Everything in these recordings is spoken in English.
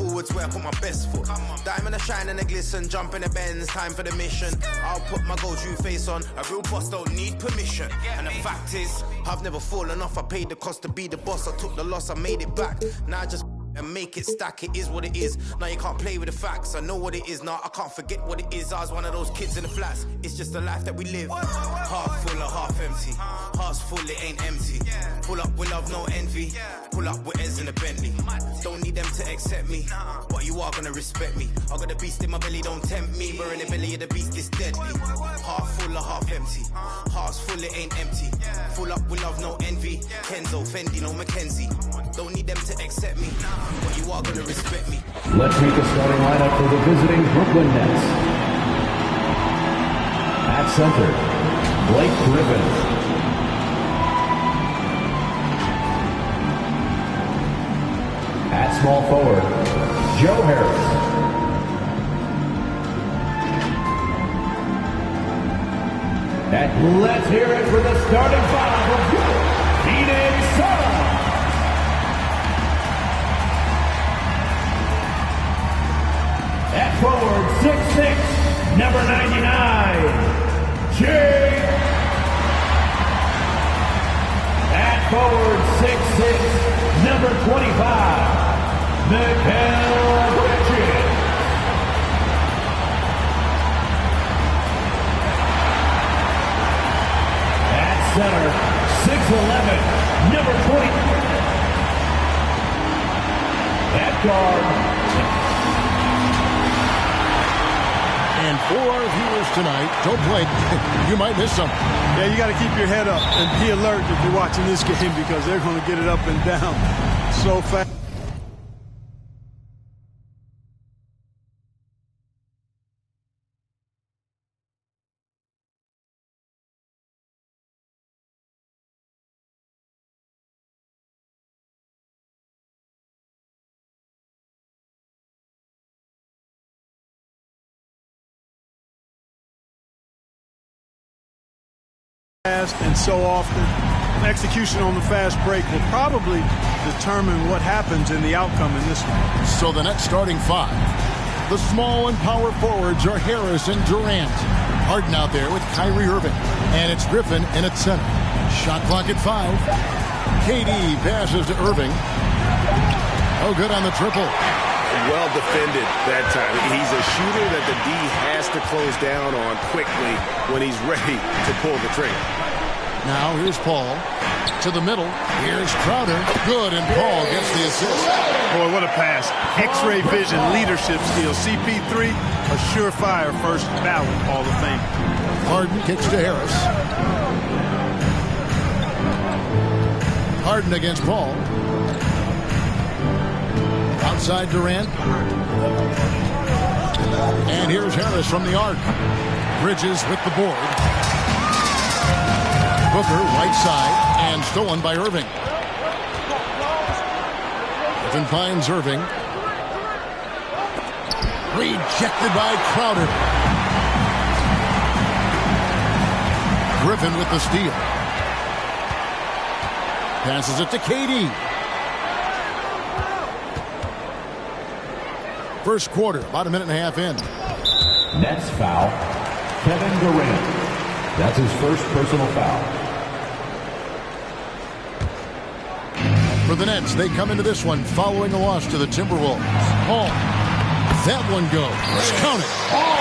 forwards where I put my best foot. Diamond a shine and a glisten, jump in the Benz, time for the mission. I'll put my go-to face on, a real boss don't need permission. And the fact is, I've never fallen off, I paid the cost to be the boss. I took the loss, I made it back. Now I just and make it stack, it is what it is. Now you can't play with the facts, I know what it is. Now I can't forget what it is. I was one of those kids in the flats. It's just the life that we live. Half full or half empty. Heart's full, it ain't empty. Pull up with love, no envy. Pull up with Eds in a Bentley. Don't need them to accept me, but you are gonna respect me. I got a beast in my belly, don't tempt me. We're in the belly of the beast, it's deadly. Half full or half empty. Heart's full, it ain't empty. Full up with love, no envy. Kenzo, Fendi, no Mackenzie. Don't need them to accept me, but you are gonna respect me. Let's meet the starting lineup for the visiting Brooklyn Nets. At center, Blake Griffin. At small forward, Joe Harris. And let's hear it for the starting five of Phoenix Suns. At forward, 6'6", number 99, Jay. At forward, 6'6", number 25, Mikal Bridges. At center, 6'11", number 20. At guard. And for our viewers tonight, don't blink, you might miss something. Yeah, you got to keep your head up and be alert if you're watching this game because they're going to get it up and down so fast. And so often, execution on the fast break will probably determine what happens in the outcome in this one. So the next starting five. The small and power forwards are Harris and Durant. Harden out there with Kyrie Irving. And it's Griffin in at center. Shot clock at 5. KD passes to Irving. Oh, good on the triple. Well defended that time. He's a shooter that the D has to close down on quickly when he's ready to pull the trigger. Now here's Paul to the middle. Here's Crowder. Good, and Paul gets the assist. Boy, what a pass. X-ray vision, leadership skills. CP3, a surefire first ballot Hall of Fame. Harden kicks to Harris. Harden against Paul. Outside Durant. And here's Harris from the arc. Bridges with the board. Booker, right side, and stolen by Irving. Griffin finds Irving. Rejected by Crowder. Griffin with the steal. Passes it to KD. First quarter, about a minute and a half in. Nets foul, Kevin Durant. That's his first personal foul. For the Nets, they come into this one following a loss to the Timberwolves. Paul. That one goes. Count it.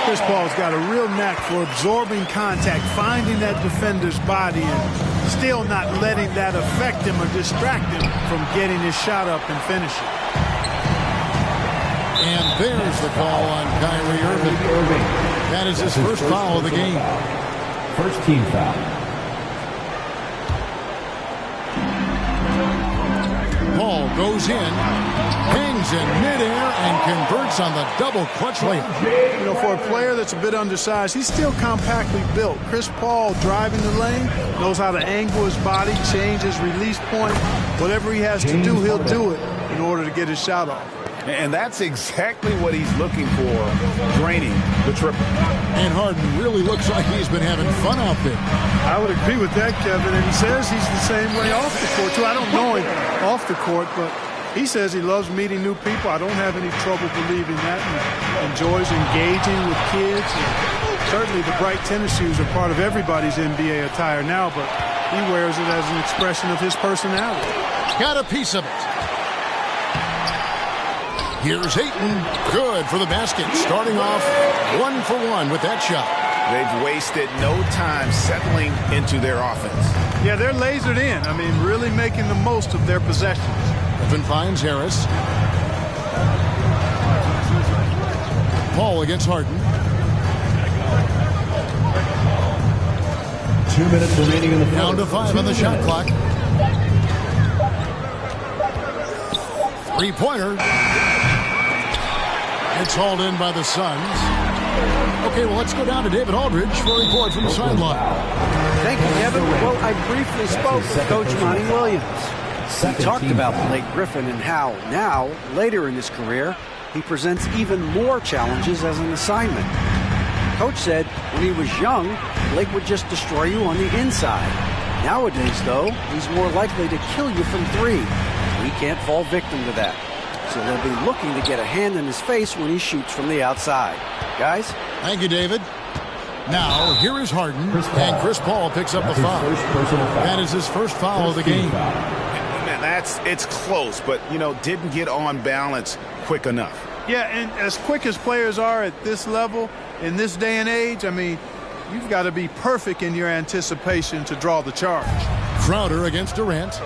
Chris Paul's got a real knack for absorbing contact, finding that defender's body, and still not letting that affect him or distract him from getting his shot up and finishing. And there's the call on Kyrie Irving. That is his first foul of the game. First team foul. Paul goes in, hangs in midair, and converts on the double clutch layup. You know, for a player that's a bit undersized, he's still compactly built. Chris Paul driving the lane, knows how to angle his body, change his release point. Whatever he has to do, he'll do it in order to get his shot off. And that's exactly what he's looking for, draining the triple. And Harden really looks like he's been having fun out there. I would agree with that, Kevin. And he says he's the same way off the court, too. I don't know him off the court, but He says he loves meeting new people. I don't have any trouble believing that. He enjoys engaging with kids. And certainly the bright tennis shoes are part of everybody's NBA attire now, but he wears it as an expression of his personality. Got a piece of it. Here's Ayton. Good for the basket. Starting off 1 for 1 with that shot. They've wasted no time settling into their offense. Yeah, they're lasered in. I mean, really making the most of their possessions. Griffin finds Harris. Paul against Harden. 2 minutes remaining in the Down to 5 on the shot clock. Three-pointer. It's hauled in by the Suns. Okay, well, let's go down to David Aldridge for a report from the sideline. Thank you, Kevin. Well, I briefly spoke with Coach Monty Williams. He talked about Blake Griffin and how now, later in his career, he presents even more challenges as an assignment. Coach said when he was young, Blake would just destroy you on the inside. Nowadays, though, he's more likely to kill you from 3. He can't fall victim to that. So they'll be looking to get a hand in his face when he shoots from the outside. Guys? Thank you, David. Now, here is Harden, and Chris Paul picks up the foul. That is his first foul of the game. Man, it's close, but, didn't get on balance quick enough. Yeah, and as quick as players are at this level, in this day and age, I mean, you've got to be perfect in your anticipation to draw the charge. Crowder against Durant.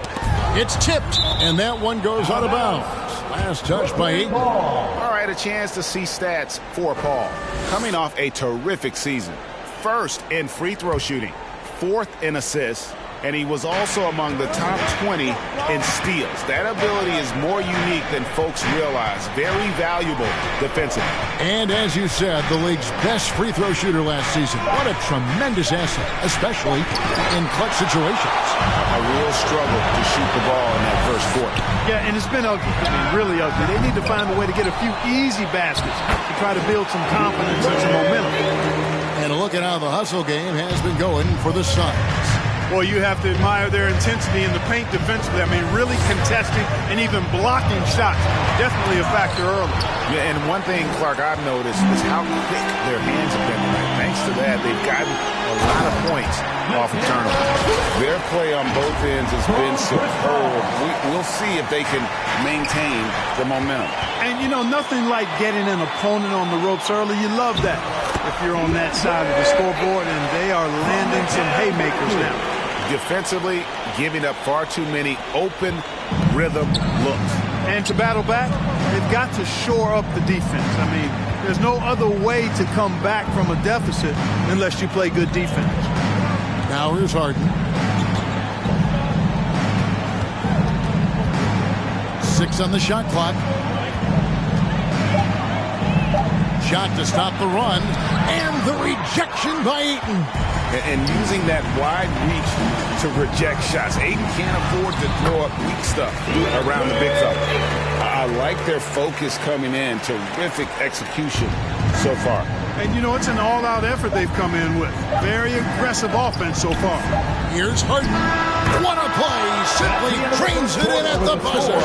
It's tipped, and that one goes out of bounds. Last touch by Ayton. All right, a chance to see stats for Paul. Coming off a terrific season. First in free throw shooting, 4th in assists, and he was also among the top 20 in steals. That ability is more unique than folks realize. Very valuable defensively. And as you said, the league's best free throw shooter last season. What a tremendous asset, especially in clutch situations. A real struggle to shoot the ball in that first quarter. Yeah, and it's been ugly. I mean, really ugly. They need to find a way to get a few easy baskets to try to build some confidence and some momentum. And a look at how the hustle game has been going for the Suns. Boy, you have to admire their intensity in the paint defensively. I mean, really contesting and even blocking shots. Definitely a factor early. Yeah, and one thing, Clark, I've noticed is how quick their hands have been. Thanks to that, they've gotten a lot of points off of turnovers. Their play on both ends has been superb. We'll see if they can maintain the momentum. And, nothing like getting an opponent on the ropes early. You love that if you're on that side of the scoreboard, and they are landing some haymakers now. Defensively, giving up far too many open rhythm looks. And to battle back, they've got to shore up the defense. I mean, there's no other way to come back from a deficit unless you play good defense. Now here's Harden. 6 on the shot clock. Shot to stop the run. And the rejection by Ayton. And using that wide reach to reject shots. Ayton can't afford to throw up weak stuff around the big fella. I like their focus coming in. Terrific execution so far. And, it's an all-out effort they've come in with. Very aggressive offense so far. Here's Harden. What a play. Simply trains it in at the buzzer.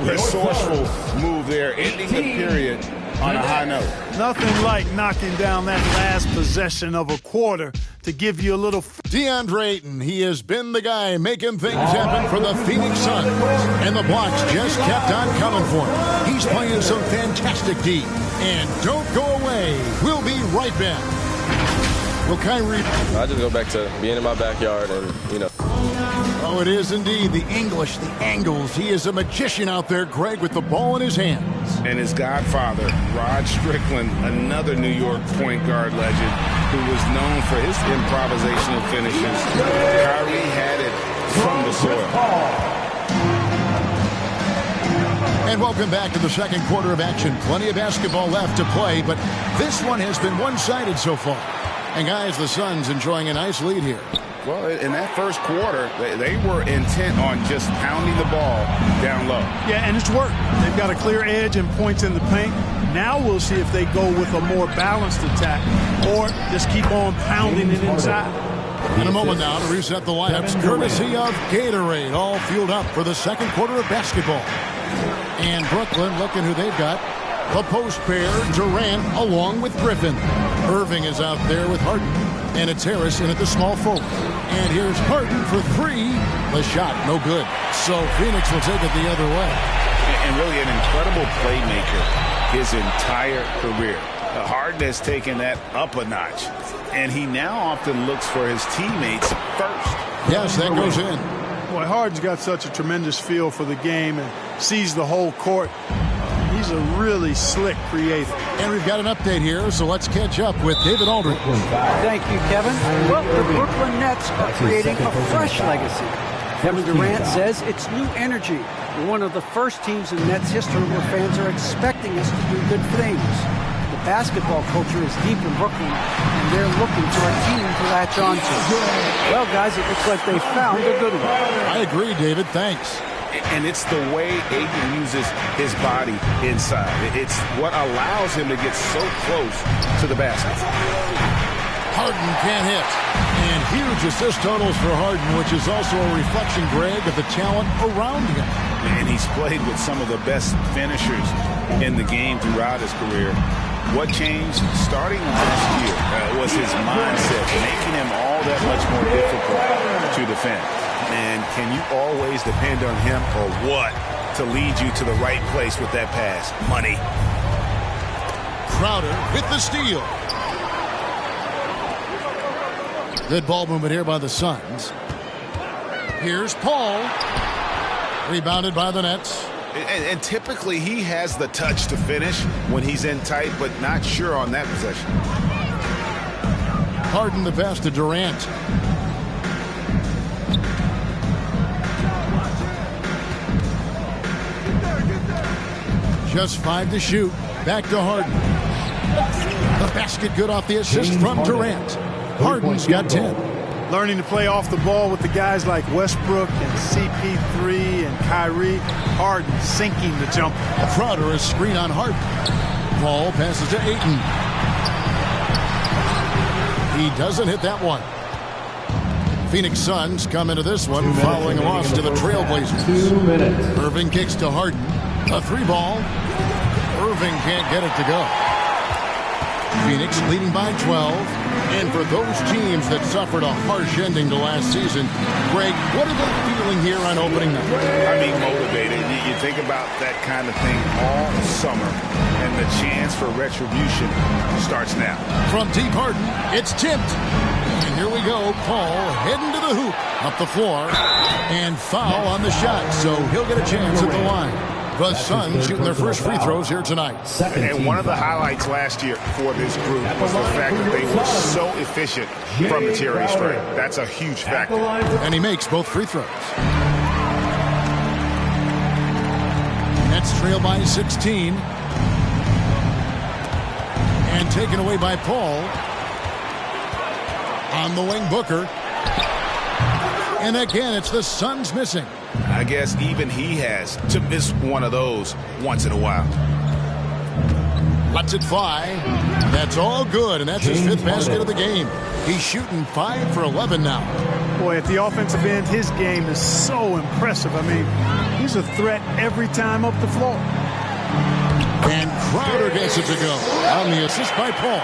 Resourceful move there, ending the period on a high note. Nothing like knocking down that last possession of a quarter to give you a little... DeAndre Ayton, he has been the guy making things happen for the Phoenix Suns. And the blocks just kept on coming for him. He's playing some fantastic D. And don't go away. We'll be right back. Well, Kyrie... I just go back to being in my backyard and, Oh, it is indeed. The English, the angles. He is a magician out there, Greg, with the ball in his hands. And his godfather, Rod Strickland, another New York point guard legend who was known for his improvisational finishes. Kyrie had it from the soil. And welcome back to the second quarter of action. Plenty of basketball left to play, but this one has been one-sided so far. And guys, the Suns enjoying a nice lead here. Well, in that first quarter, they were intent on just pounding the ball down low. Yeah, and it's worked. They've got a clear edge and points in the paint. Now we'll see if they go with a more balanced attack or just keep on pounding it inside. In a moment now to reset the lineups, courtesy of Gatorade, all fueled up for the second quarter of basketball. And Brooklyn looking who they've got. The post pair, Durant along with Griffin. Irving is out there with Harden. And it's Harris in at the small forward. And here's Harden for three. The shot, no good. So Phoenix will take it the other way. And really an incredible playmaker his entire career. Harden has taken that up a notch. And he now often looks for his teammates first. Yes, that goes in. Boy, Harden's got such a tremendous feel for the game and sees the whole court. He's a really slick creator. And we've got an update here, so let's catch up with David Aldridge. Thank you, Kevin. Well, the Brooklyn Nets are creating a fresh legacy. Kevin Durant says it's new energy. We're one of the first teams in Nets history where fans are expecting us to do good things. The basketball culture is deep in Brooklyn, and they're looking for a team to latch on to. Well, guys, it looks like they found a good one. I agree, David. Thanks. And it's the way Ayton uses his body inside. It's what allows him to get so close to the basket. Harden can't hit. And huge assist totals for Harden, which is also a reflection, Greg, of the talent around him. And he's played with some of the best finishers in the game throughout his career. What changed starting last year was his mindset, making him all that much more difficult to defend. And can you always depend on him or what to lead you to the right place with that pass? Money. Crowder with the steal. Good ball movement here by the Suns. Here's Paul. Rebounded by the Nets. And typically he has the touch to finish when he's in tight, but not sure on that possession. Harden the pass to Durant. Just 5 to shoot. Back to Harden. The basket good off the assist from Durant. Harden's got 10. Learning to play off the ball with the guys like Westbrook and CP3 and Kyrie. Harden sinking the jumper. Crowder is screen on Harden. Ball passes to Ayton. He doesn't hit that one. Phoenix Suns come into this one following a loss to the Trailblazers. 2 minutes. Irving kicks to Harden. A 3-ball. Irving can't get it to go. Phoenix leading by 12. And for those teams that suffered a harsh ending to last season, Greg, what are they feeling here on opening night? I mean, motivated. You think about that kind of thing all summer, and the chance for retribution starts now. From deep Harden, it's tipped. And here we go. Paul heading to the hoop. Up the floor. And foul on the shot, so he'll get a chance at the line. The Suns shooting their first free throws here tonight. And one of the highlights last year for this group was the fact that they were so efficient from the charity stripe. That's a huge factor. And he makes both free throws. Nets trail by 16. And taken away by Paul. On the wing, Booker. And again, it's the Suns missing. I guess even he has to miss one of those once in a while. Lets it fly. That's all good, and that's his 5th basket of the game. He's shooting 5 for 11 now. Boy, at the offensive end, his game is so impressive. I mean, he's a threat every time up the floor. And Crowder gets it to go on the assist by Paul.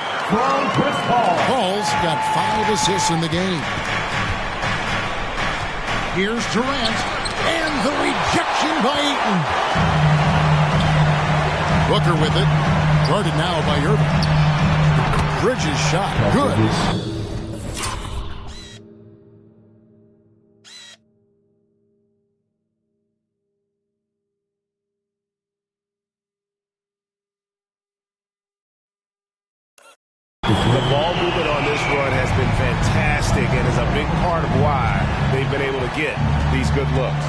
Paul's got 5 assists in the game. Here's Durant. And the rejection by Ayton. Booker with it. Guarded now by Irving. Bridges shot. Good. The ball movement on this run has been fantastic and is a big part of why they've been able to get these good looks.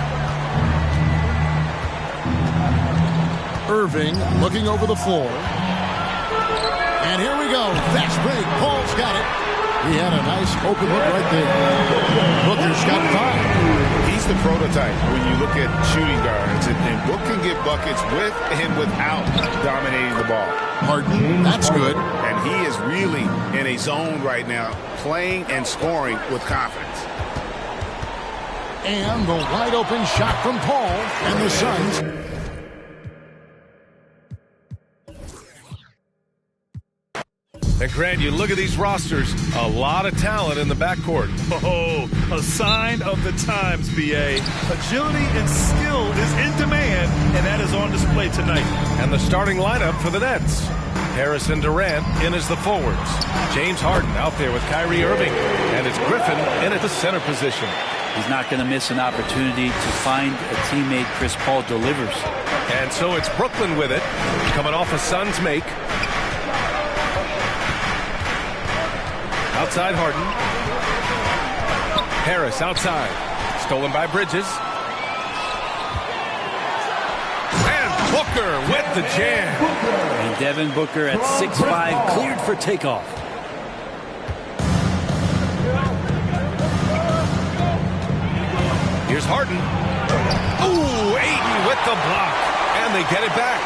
Irving looking over the floor. And here we go. Fast break. Paul's got it. He had a nice open look right there. Booker's got 5. He's the prototype when you look at shooting guards. And Book can get buckets with and without dominating the ball. Harden, that's good. And he is really in a zone right now, playing and scoring with confidence. And the wide open shot from Paul. And the Suns And Grant, you look at these rosters, a lot of talent in the backcourt. Oh, a sign of the times, B.A. Agility and skill is in demand, and that is on display tonight. And the starting lineup for the Nets. Harris and Durant in as the forwards. James Harden out there with Kyrie Irving. And it's Griffin in at the center position. He's not going to miss an opportunity to find a teammate. Chris Paul delivers. And so it's Brooklyn with it, coming off a Suns make. Outside Harden. Harris outside. Stolen by Bridges. And Booker with the jam. And Devin Booker at 6'5", cleared for takeoff. Here's Harden. Ooh, Ayton with the block. And they get it back.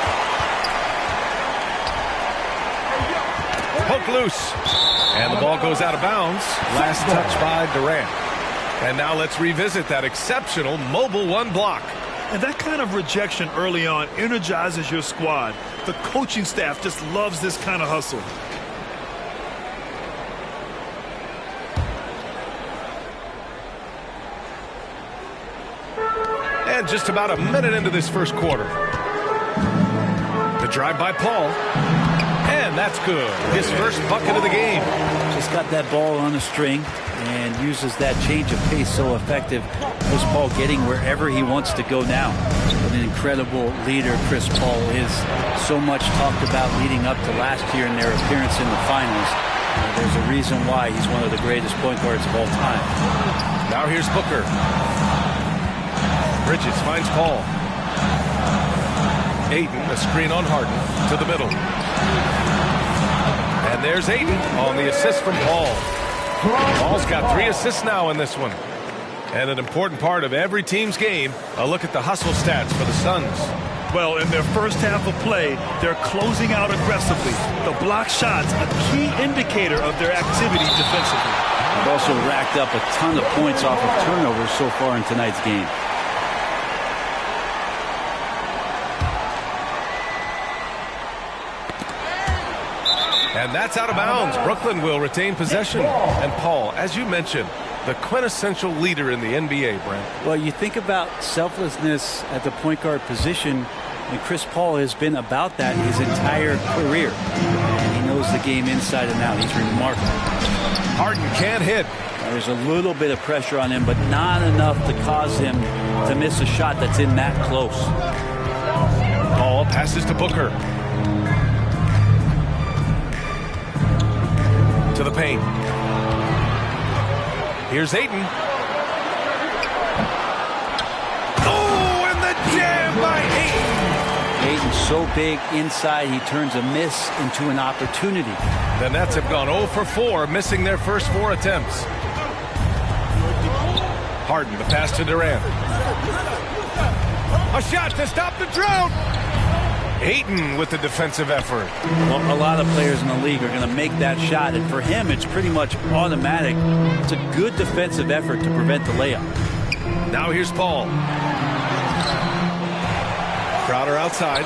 Poke loose. And the ball goes out of bounds. Last touch by Durant. And now let's revisit that exceptional mobile one block. And that kind of rejection early on energizes your squad. The coaching staff just loves this kind of hustle. And just about a minute into this first quarter. The drive by Paul. And that's good. His first bucket of the game. Just got that ball on a string and uses that change of pace so effective. Chris Paul getting wherever he wants to go now. What an incredible leader Chris Paul is. So much talked about leading up to last year in their appearance in the finals. There's a reason why he's one of the greatest point guards of all time. Now here's Booker. Bridges finds Paul. Ayton, a screen on Harden, to the middle. And there's Ayton on the assist from Paul. Paul's got 3 assists now in this one. And an important part of every team's game, a look at the hustle stats for the Suns. Well, in their first half of play, they're closing out aggressively. The block shots, a key indicator of their activity defensively. They've also racked up a ton of points off of turnovers so far in tonight's game. And that's out of bounds. Brooklyn will retain possession. And Paul, as you mentioned, the quintessential leader in the NBA, Brent. Well, you think about selflessness at the point guard position, and Chris Paul has been about that his entire career. And he knows the game inside and out. He's remarkable. Harden can't hit. There's a little bit of pressure on him, but not enough to cause him to miss a shot that's in that close. Paul passes to Booker. To the paint. Here's Ayton. Oh, and the jam by Ayton. Ayton's so big inside, he turns a miss into an opportunity. The Nets have gone 0 for 4, missing their first 4 attempts. Harden, the pass to Durant. A shot to stop the drought. Ayton with the defensive effort. Well, a lot of players in the league are going to make that shot, and for him, it's pretty much automatic. It's a good defensive effort to prevent the layup. Now here's Paul. Crowder outside.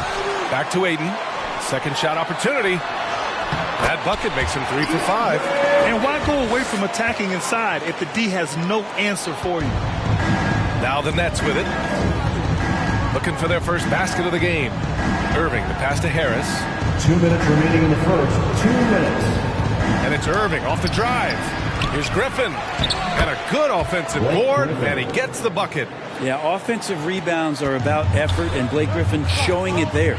Back to Ayton. Second shot opportunity. That bucket makes him 3 for 5. And why go away from attacking inside if the D has no answer for you? Now the Nets with it. Looking for their first basket of the game. Irving, the pass to Harris. 2 minutes remaining in the first. 2 minutes. And it's Irving off the drive. Here's Griffin. And a good offensive board, and he gets the bucket. Yeah, offensive rebounds are about effort, and Blake Griffin showing it there.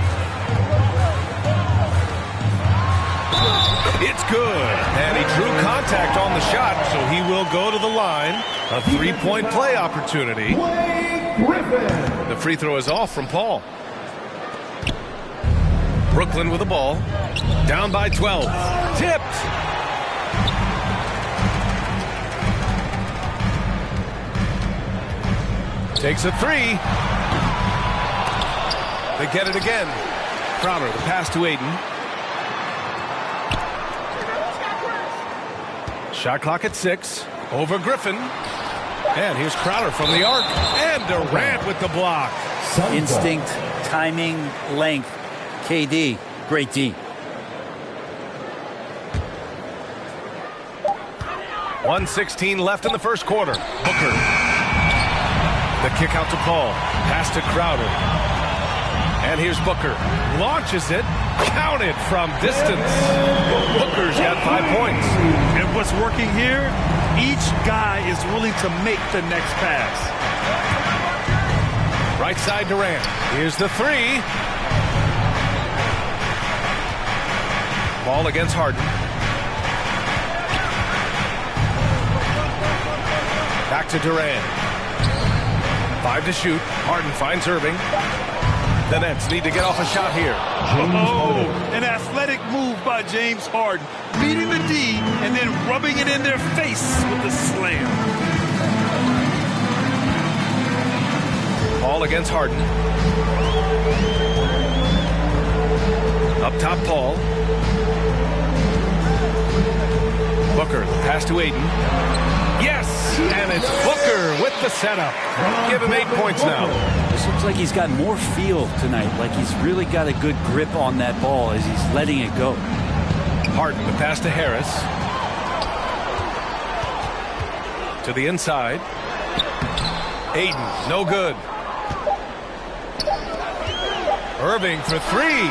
It's good. And he drew contact on the shot, so he will go to the line. A 3-point play opportunity. The free throw is off from Paul. Brooklyn with the ball. Down by 12. Tipped. Takes a 3. They get it again. Crowder, the pass to Ayton. Shot clock at 6. Over Griffin. And here's Crowder from the arc. And Durant with the block. Instinct, timing, length. KD, great D. 1:16 left in the first quarter. Booker. The kick out to Paul. Pass to Crowder. And here's Booker. Launches it. Counted from distance. Booker's got 5 points. And what's working here, each guy is willing to make the next pass. Right side Durant. Here's the three. Ball against Harden. Back to Durant. 5 to shoot. Harden finds Irving. The Nets need to get off a shot here. Oh, an athletic move by James Harden. Beating the D and then rubbing it in their face with the slam. Ball against Harden. Up top, Paul. Booker, the pass to Ayton. Yes! And it's Booker with the setup. Give him 8 points now. This looks like he's got more feel tonight, like he's really got a good grip on that ball as he's letting it go. Harden, the pass to Harris. To the inside. Ayton, no good. Irving for three.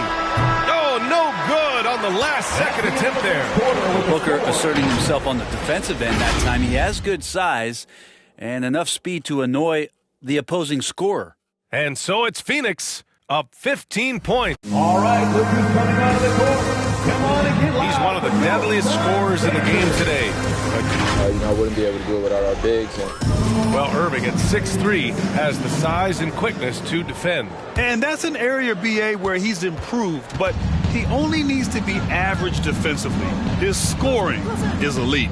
Oh, no good on the last second attempt there. Booker asserting himself on the defensive end that time. He has good size and enough speed to annoy the opposing scorer. And so it's Phoenix up 15 points. All right, look who's coming out of the court. Come on and get loud. He's one of the deadliest scorers in the game today. I wouldn't be able to do it without our bigs. Well, Irving at 6'3" has the size and quickness to defend. And that's an area, BA, where he's improved, but he only needs to be average defensively. His scoring is elite.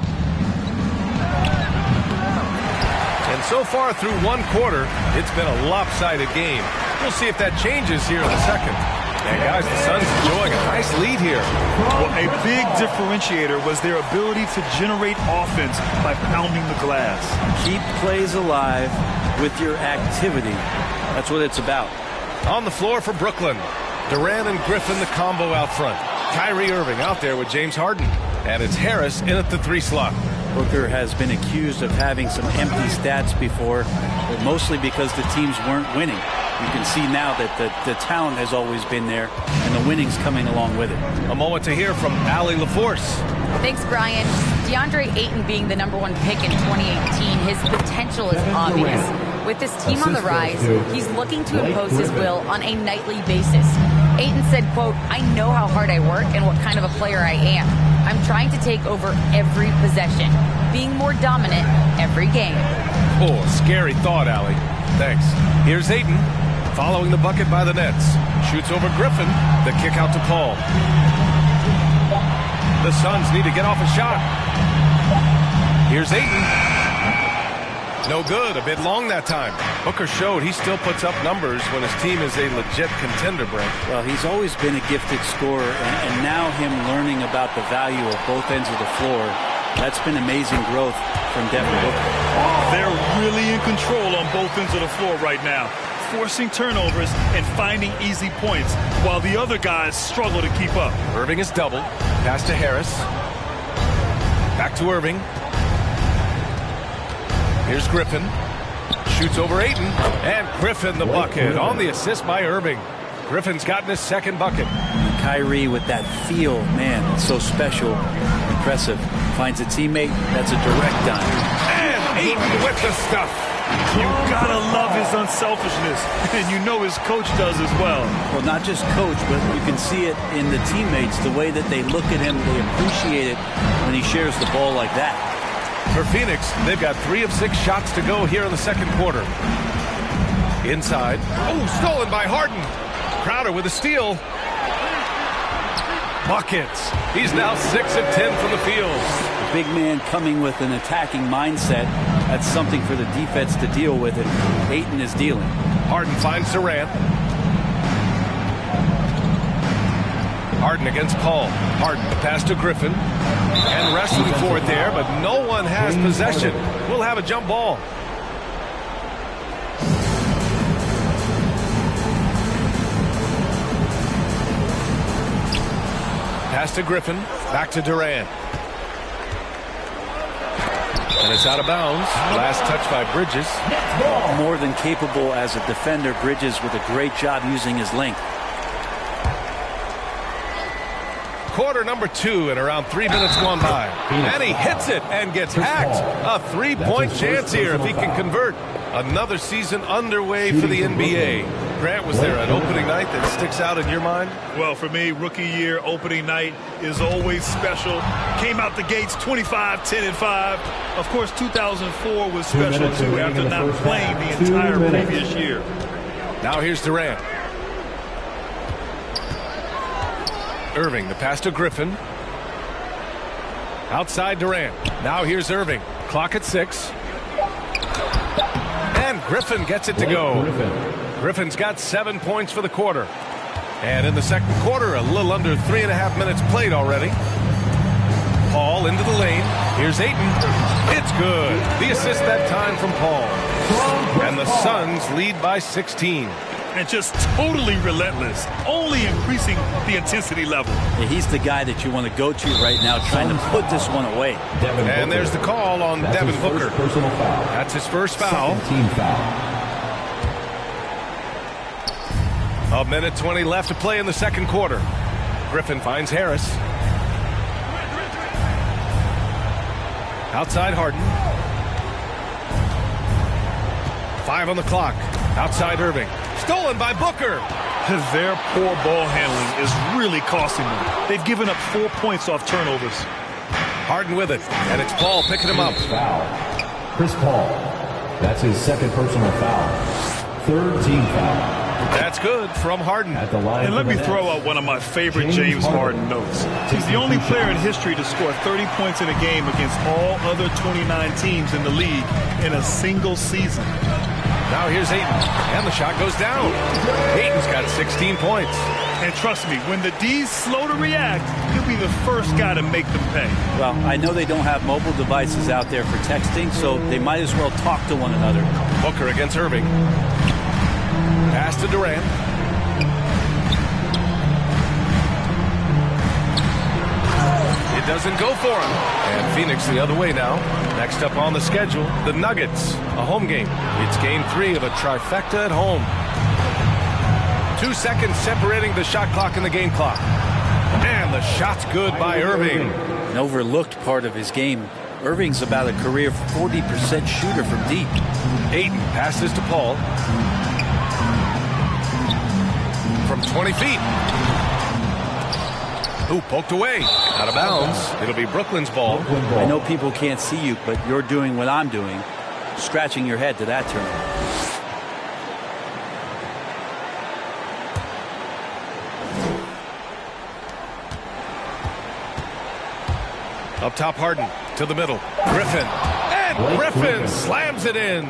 And so far through one quarter, it's been a lopsided game. We'll see if that changes here in the second. And guys, the Suns enjoying a nice lead here. Well, a big differentiator was their ability to generate offense by pounding the glass. Keep plays alive with your activity. That's what it's about. On the floor for Brooklyn, Durant and Griffin, the combo out front. Kyrie Irving out there with James Harden. And it's Harris in at the 3 slot. Booker has been accused of having some empty stats before, but mostly because the teams weren't winning. You can see now that the talent has always been there, and the winning's coming along with it. A moment to hear from Allie LaForce. Thanks, Brian. DeAndre Ayton being the #1 pick in 2018, his potential is obvious. With this team on the rise, he's looking to impose his will on a nightly basis. Ayton said, quote, "I know how hard I work and what kind of a player I am. I'm trying to take over every possession, being more dominant every game." Oh, scary thought, Allie. Thanks. Here's Ayton, following the bucket by the Nets. Shoots over Griffin. The kick out to Paul. The Suns need to get off a shot. Here's Ayton. No good. A bit long that time. Booker showed he still puts up numbers when his team is a legit contender, Brent. Well, he's always been a gifted scorer, and now him learning about the value of both ends of the floor, that's been amazing growth from Devin Booker. They're really in control on both ends of the floor right now, forcing turnovers and finding easy points, while the other guys struggle to keep up. Irving is doubled. Pass to Harris. Back to Irving. Here's Griffin. Shoots over Ayton. And Griffin the bucket on the assist by Irving. Griffin's gotten his second bucket. And Kyrie with that feel, man, it's so special, impressive. Finds a teammate, that's a direct dime. And Ayton with the stuff. You gotta love his unselfishness, and you know his coach does as well. Well, not just coach, but you can see it in the teammates, the way that they look at him, they appreciate it when he shares the ball like that. For Phoenix, they've got 3 of 6 shots to go here in the second quarter. Inside. Oh, stolen by Harden. Crowder with a steal. Buckets. He's now 6 of 10 from the field. The big man coming with an attacking mindset. That's something for the defense to deal with, and Ayton is dealing. Harden finds Durant. Harden against Paul. Harden, the pass to Griffin. And wrestling for it there, but no one has possession. We'll have a jump ball. Pass to Griffin. Back to Durant. And it's out of bounds. Last touch by Bridges. More than capable as a defender. Bridges with a great job using his length. Quarter number 2 and around 3 minutes gone by. And he hits it and gets hacked. A 3-point chance here if he can convert. Another season underway for the NBA. Grant, was there an opening night that sticks out in your mind? Well, for me, rookie year opening night is always special. Came out the gates 25, 10, and 5. Of course, 2004 was special, too, after not playing the entire previous year. Now here's Durant. Irving, the pass to Griffin. Outside Durant. Now here's Irving. Clock at 6. And Griffin gets it to go. Griffin's got 7 points for the quarter. And in the second quarter, a little under 3.5 minutes played already. Paul into the lane. Here's Ayton. It's good. The assist that time from Paul. And the Suns lead by 16. And just totally relentless, only increasing the intensity level. Yeah, he's the guy that you want to go to right now, trying to put this one away. And there's the call on Devin Booker. That's his first foul. Team foul. A minute 20 left to play in the second quarter. Griffin finds Harris. Outside Harden. 5 on the clock. Outside Irving. Stolen by Booker. Their poor ball handling is really costing them. They've given up 4 points off turnovers. Harden with it, and it's Paul picking him up. Foul. Chris Paul. That's his second personal foul. Third team foul. That's good from Harden. At the line and let me throw out one of my favorite James Harden notes. He's the only player in history to score 30 points in a game against all other 29 teams in the league in a single season. Now here's Ayton, and the shot goes down. Ayton's got 16 points. And trust me, when the D's slow to react, he'll be the first guy to make them pay. Well, I know they don't have mobile devices out there for texting, so they might as well talk to one another. Booker against Irving. Pass to Durant. It doesn't go for him. And Phoenix the other way now. Next up on the schedule, the Nuggets, a home game. It's game 3 of a trifecta at home. 2 seconds separating the shot clock and the game clock. And the shot's good by Irving. An overlooked part of his game. Irving's about a career 40% shooter from deep. Ayton passes to Paul. From 20 feet. Ooh, poked away. Out of bounds. It'll be Brooklyn's ball. I know people can't see you, but you're doing what I'm doing. Scratching your head to that turn. Up top, Harden to the middle. Griffin. And Griffin slams it in.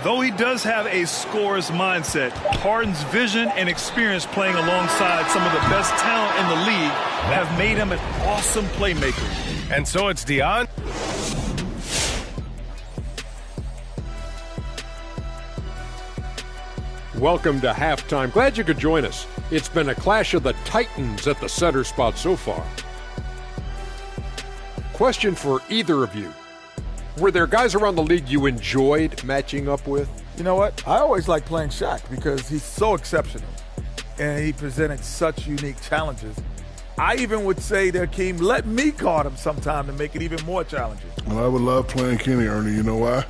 Though he does have a scorer's mindset, Harden's vision and experience playing alongside some of the best talent in the league have made him an awesome playmaker. And so it's Dion. Welcome to halftime. Glad you could join us. It's been a clash of the Titans at the center spot so far. Question for either of you. Were there guys around the league you enjoyed matching up with? You know what? I always like playing Shaq because he's so exceptional and he presented such unique challenges. I even would say to Akeem, let me guard him sometime to make it even more challenging. Well, I would love playing Kenny, Ernie. You know why?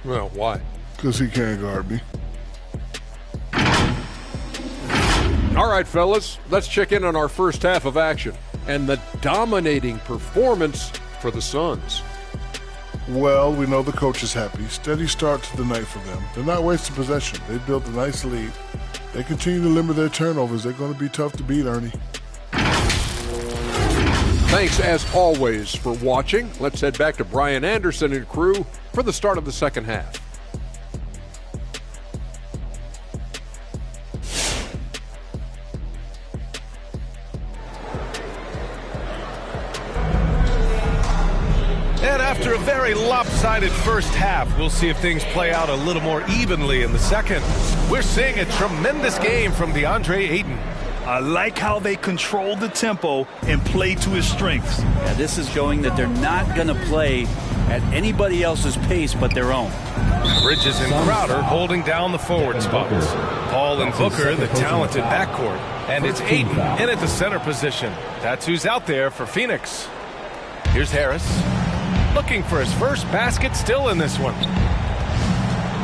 Well, why? Because he can't guard me. All right, fellas, let's check in on our first half of action and the dominating performance for the Suns. Well, we know the coach is happy. Steady start to the night for them. They're not wasting possession. They built a nice lead. They continue to limit their turnovers. They're going to be tough to beat, Ernie. Thanks, as always, for watching. Let's head back to Brian Anderson and crew for the start of the second half. And after a very lopsided first half, we'll see if things play out a little more evenly in the second. We're seeing a tremendous game from DeAndre Ayton. I like how they control the tempo and play to his strengths. Yeah, this is showing that they're not going to play at anybody else's pace but their own. Bridges and Crowder holding down the forward spots. Paul and Booker, the talented backcourt. And it's Ayton in at the center position. That's who's out there for Phoenix. Here's Harris. Looking for his first basket still in this one.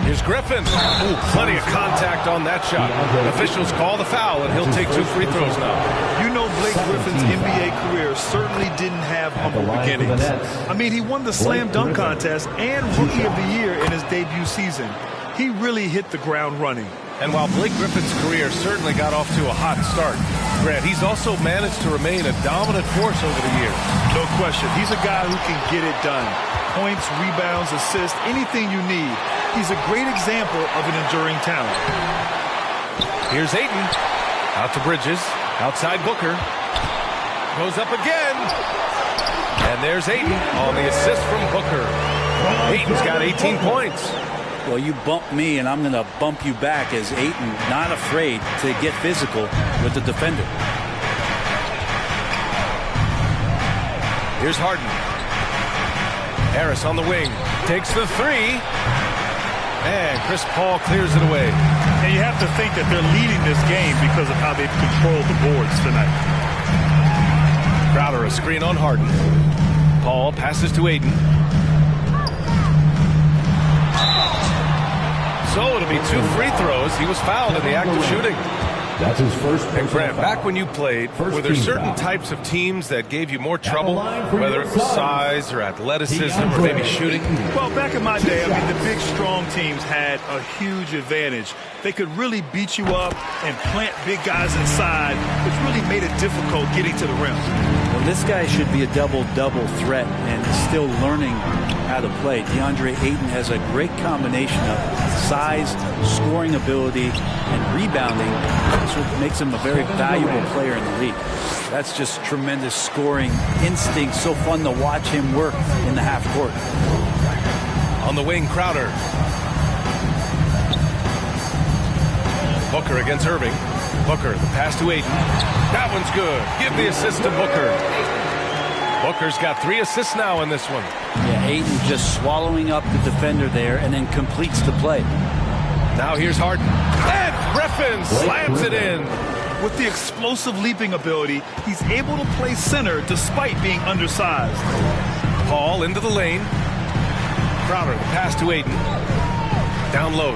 Here's Griffin. Ooh, plenty of contact on that shot. Officials call the foul, and he'll take 2 free throws now. You know, Blake Griffin's NBA career certainly didn't have humble beginnings. I mean, he won the slam dunk contest and Rookie of the Year in his debut season. He really hit the ground running. And while Blake Griffin's career certainly got off to a hot start, Grant, he's also managed to remain a dominant force over the years. No question. He's a guy who can get it done. Points, rebounds, assists, anything you need. He's a great example of an enduring talent. Here's Ayton. Out to Bridges. Outside Booker. Goes up again. And there's Ayton on the assist from Booker. Ayton's got 18 points. Well, you bump me, and I'm going to bump you back as Ayton not afraid to get physical with the defender. Here's Harden. Harris on the wing. Takes the 3. And Chris Paul clears it away. And you have to think that they're leading this game because of how they've controlled the boards tonight. Crowder a screen on Harden. Paul passes to Ayton. So it'll be 2 free throws. He was fouled in the act of shooting. That's his first. And Grant, back when you played, were there certain types of teams that gave you more trouble, whether it was size or athleticism or maybe shooting? Well, back in my day, I mean, the big, strong teams had a huge advantage. They could really beat you up and plant big guys inside, which really made it difficult getting to the rim. Well, this guy should be a double-double threat and is still learning how to play. DeAndre Ayton has a great combination of size, scoring ability, and rebounding. That's what makes him a very valuable player in the league. That's just tremendous scoring instinct. So fun to watch him work in the half court. On the wing, Crowder. Booker against Irving. Booker, the pass to Ayton. That one's good. Give the assist to Booker. Booker's got 3 assists now in this one. Yeah, Ayton just swallowing up the defender there and then completes the play. Now here's Harden. And Griffin slams it in. With the explosive leaping ability, he's able to play center despite being undersized. Paul into the lane. Crowder, the pass to Ayton. Down low.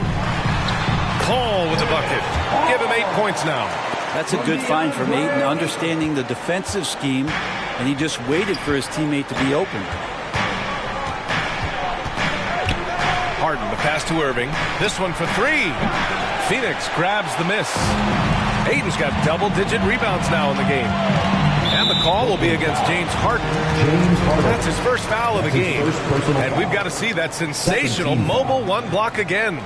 Paul with the bucket. Give him 8 points now. That's a good find from Ayton, understanding the defensive scheme, and he just waited for his teammate to be open. Harden, the pass to Irving. This one for 3. Phoenix grabs the miss. Ayton's got double-digit rebounds now in the game. And the call will be against James Harden. That's his first foul of the game. And we've got to see that sensational mobile 1 block again.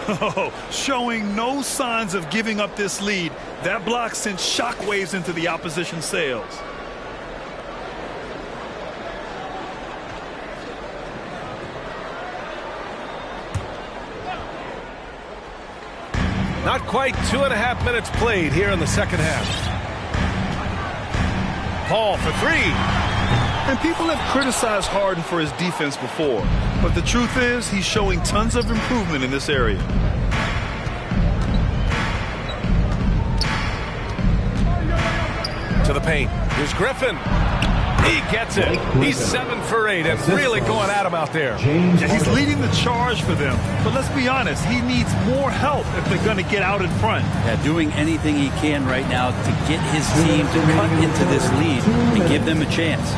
Oh, showing no signs of giving up this lead. That block sent shockwaves into the opposition sails. Not quite 2.5 minutes played here in the second half. Paul for 3. And people have criticized Harden for his defense before, but the truth is he's showing tons of improvement in this area. To the paint. Here's Griffin. He gets it. He's 7 for 8 and really going at him out there. Yeah, he's leading the charge for them. But let's be honest, he needs more help if they're going to get out in front. Yeah, doing anything he can right now to get his team to cut into this lead and give them a chance.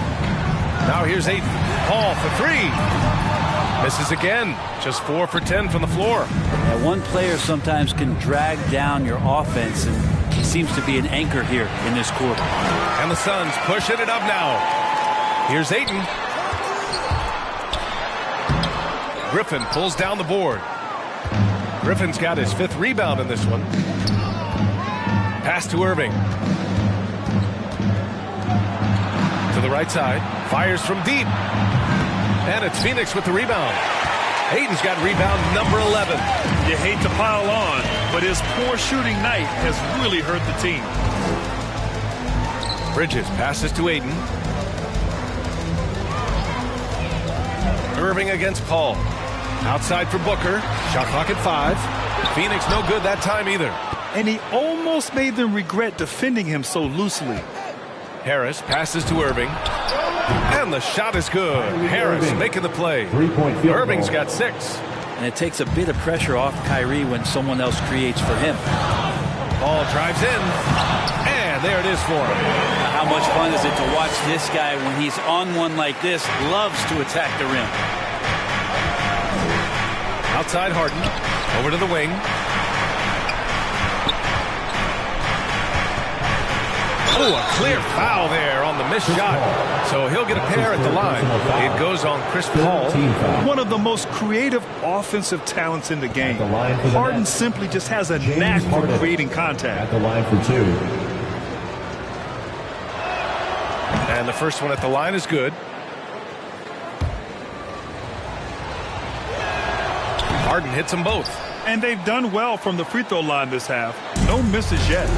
Now here's Ayton. Paul for 3. Misses again. Just 4 for 10 from the floor. Yeah, one player sometimes can drag down your offense, and he seems to be an anchor here in this quarter. And the Suns pushing it up now. Here's Ayton. Griffin pulls down the board. Griffin's got his 5th rebound in this one. Pass to Irving. To the right side. Fires from deep. And it's Phoenix with the rebound. Ayton's got rebound number 11. You hate to pile on, but his poor shooting night has really hurt the team. Bridges passes to Ayton. Irving against Paul. Outside for Booker. Shot clock at 5. Phoenix no good that time either. And he almost made them regret defending him so loosely. Harris passes to Irving. And the shot is good. Harris making the play. Irving's got 6. And it takes a bit of pressure off Kyrie when someone else creates for him. Paul drives in. And there it is for him. How much fun is it to watch this guy when he's on one like this, loves to attack the rim. Outside Harden. Over to the wing. Oh, a clear foul there on the missed shot. So he'll get a pair at the line. It goes on Chris Paul. One of the most creative offensive talents in the game. Harden simply just has a knack for creating contact. At the line for 2. And the first one at the line is good. Harden hits them both. And they've done well from the free throw line this half. No misses yet.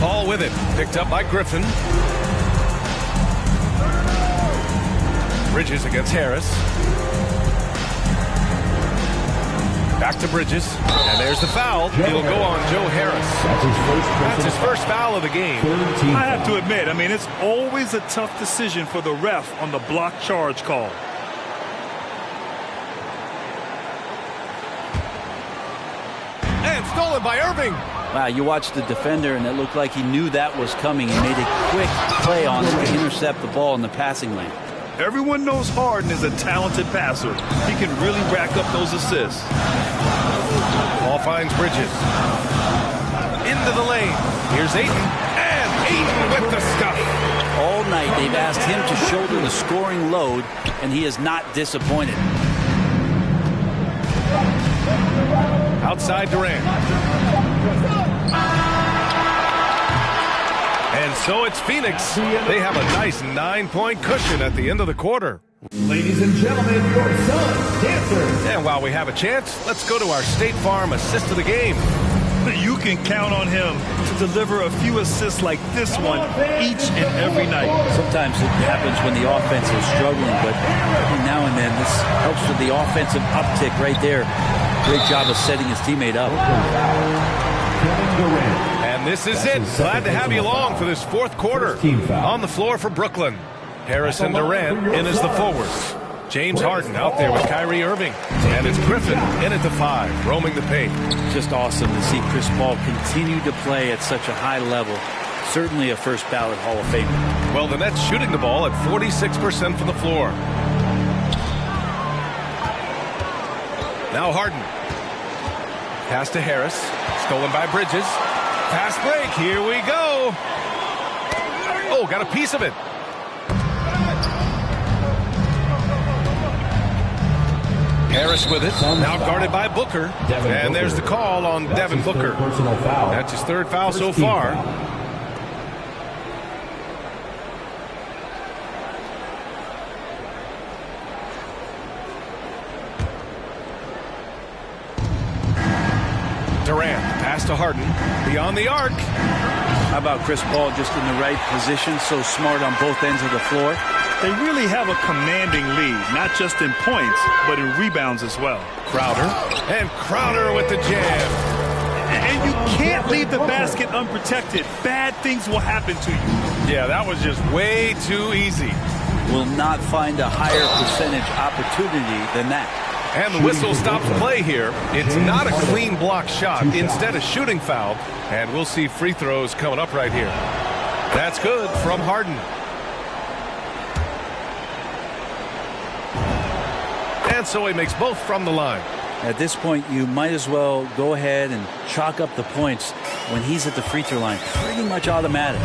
Paul with it. Picked up by Griffin. Bridges against Harris. Back to Bridges. And there's the foul. It'll go on Joe Harris. That's his first foul of the game. I have to admit, it's always a tough decision for the ref on the block charge call. And stolen by Irving. Wow, you watched the defender, and it looked like he knew that was coming and made a quick play on it to intercept the ball in the passing lane. Everyone knows Harden is a talented passer. He can really rack up those assists. Paul finds Bridges. Into the lane. Here's Ayton. And Ayton with the stuff. All night they've asked him to shoulder the scoring load, and he is not disappointed. Outside Durant. And so it's Phoenix. They have a nice 9-point cushion at the end of the quarter. Ladies and gentlemen, your Suns dancers. And while we have a chance, let's go to our State Farm assist of the game. You can count on him to deliver a few assists like this one each and every night. Sometimes it happens when the offense is struggling, but every now and then this helps with the offensive uptick right there. Great job of setting his teammate up. And this is it. Glad to have you along for this fourth quarter. On the floor for Brooklyn. Harris and Durant in as the forwards. James Harden out there with Kyrie Irving. And it's Griffin in at the 5, roaming the paint. Just awesome to see Chris Paul continue to play at such a high level. Certainly a first ballot Hall of Famer. Well, the Nets shooting the ball at 46% from the floor. Now Harden. Pass to Harris. Stolen by Bridges. Fast break. Here we go. Oh, got a piece of it. Harris with it. Now guarded by Booker. And there's the call on Devin Booker. That's his third foul so far. Durant, pass to Harden, beyond the arc. How about Chris Paul just in the right position, so smart on both ends of the floor? They really have a commanding lead, not just in points, but in rebounds as well. Crowder, and Crowder with the jam. And you can't leave the basket unprotected. Bad things will happen to you. Yeah, that was just way too easy. Will not find a higher percentage opportunity than that. And the whistle stops play here. It's not a clean block shot. Instead, a shooting foul. And we'll see free throws coming up right here. That's good from Harden. And so he makes both from the line. At this point, you might as well go ahead and chalk up the points when he's at the free throw line. Pretty much automatic.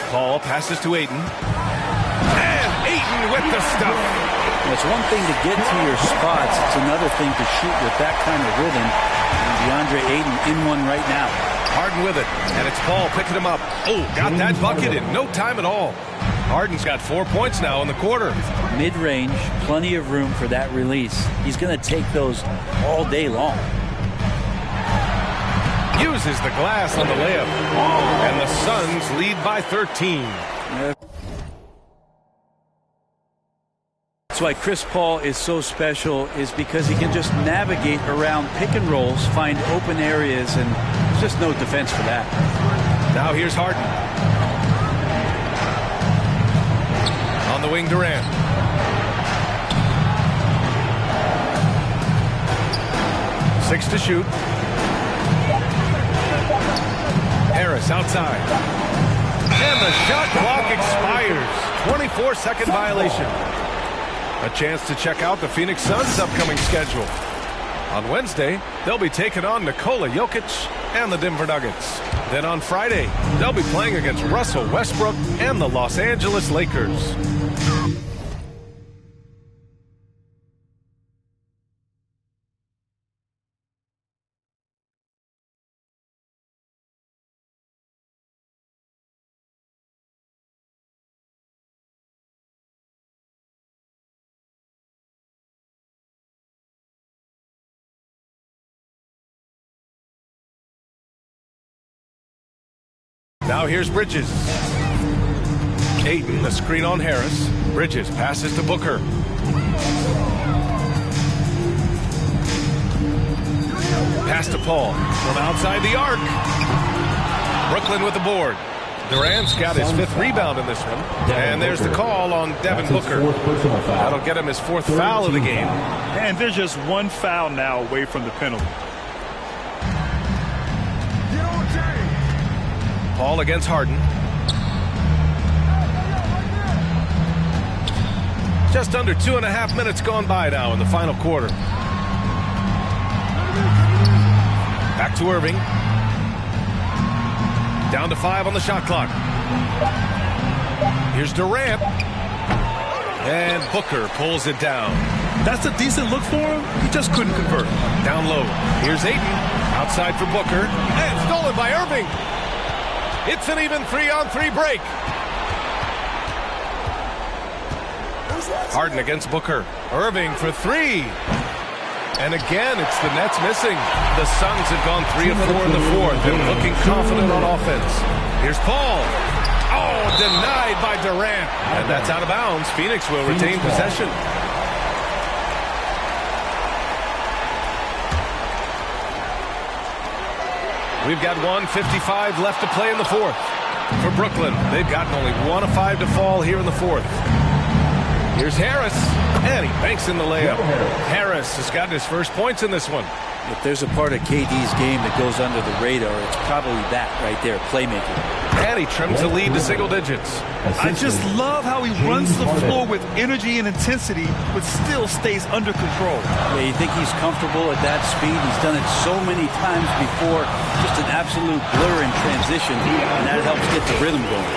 Paul passes to Ayton. And Ayton with the stuff. It's one thing to get to your spots. It's another thing to shoot with that kind of rhythm. And DeAndre Ayton in one right now. Harden with it. And it's Paul picking him up. Oh, got that bucket in no time at all. Harden's got 4 points now in the quarter. Mid-range, plenty of room for that release. He's going to take those all day long. uses the glass on the layup. And the Suns lead by 13. That's why Chris Paul is so special, is because he can just navigate around pick and rolls, find open areas, and there's just no defense for that. Now here's Harden. On the wing, Durant. Six to shoot. Harris outside. And the shot clock expires. 24-second violation. A chance to check out the Phoenix Suns' upcoming schedule. On Wednesday, they'll be taking on Nikola Jokic and the Denver Nuggets. Then on Friday, they'll be playing against Russell Westbrook and the Los Angeles Lakers. Now here's Bridges. Ayton, the screen on Harris. Bridges passes to Booker. Pass to Paul from outside the arc. Brooklyn with the board. Durant's got his 5th rebound in this one. And there's the call on Devin Booker. That'll get him his 4th foul of the game. And there's just one foul now away from the penalty. Paul against Harden. Just under 2.5 minutes gone by now in the final quarter. Back to Irving. Down to 5 on the shot clock. Here's Durant. And Booker pulls it down. That's a decent look for him. He just couldn't convert. Down low. Here's Ayton. Outside for Booker. And stolen by Irving. It's an even 3-on-3 break. Harden against Booker. Irving for 3. And again, it's the Nets missing. The Suns have gone 3 of 4 in the 4th and looking confident on offense. Here's Paul. Oh, denied by Durant. And that's out of bounds. Phoenix will retain possession. We've got 1:55 left to play in the 4th. For Brooklyn, they've gotten only 1 of 5 to fall here in the 4th. Here's Harris, and he banks in the layup. Harris has gotten his first points in this one. If there's a part of KD's game that goes under the radar, it's probably that right there, playmaking. And he trims the lead to single digits. I just love how he runs the floor with energy and intensity, but still stays under control. Yeah, you think he's comfortable at that speed? He's done it so many times before. Just an absolute blur in transition, and that helps get the rhythm going.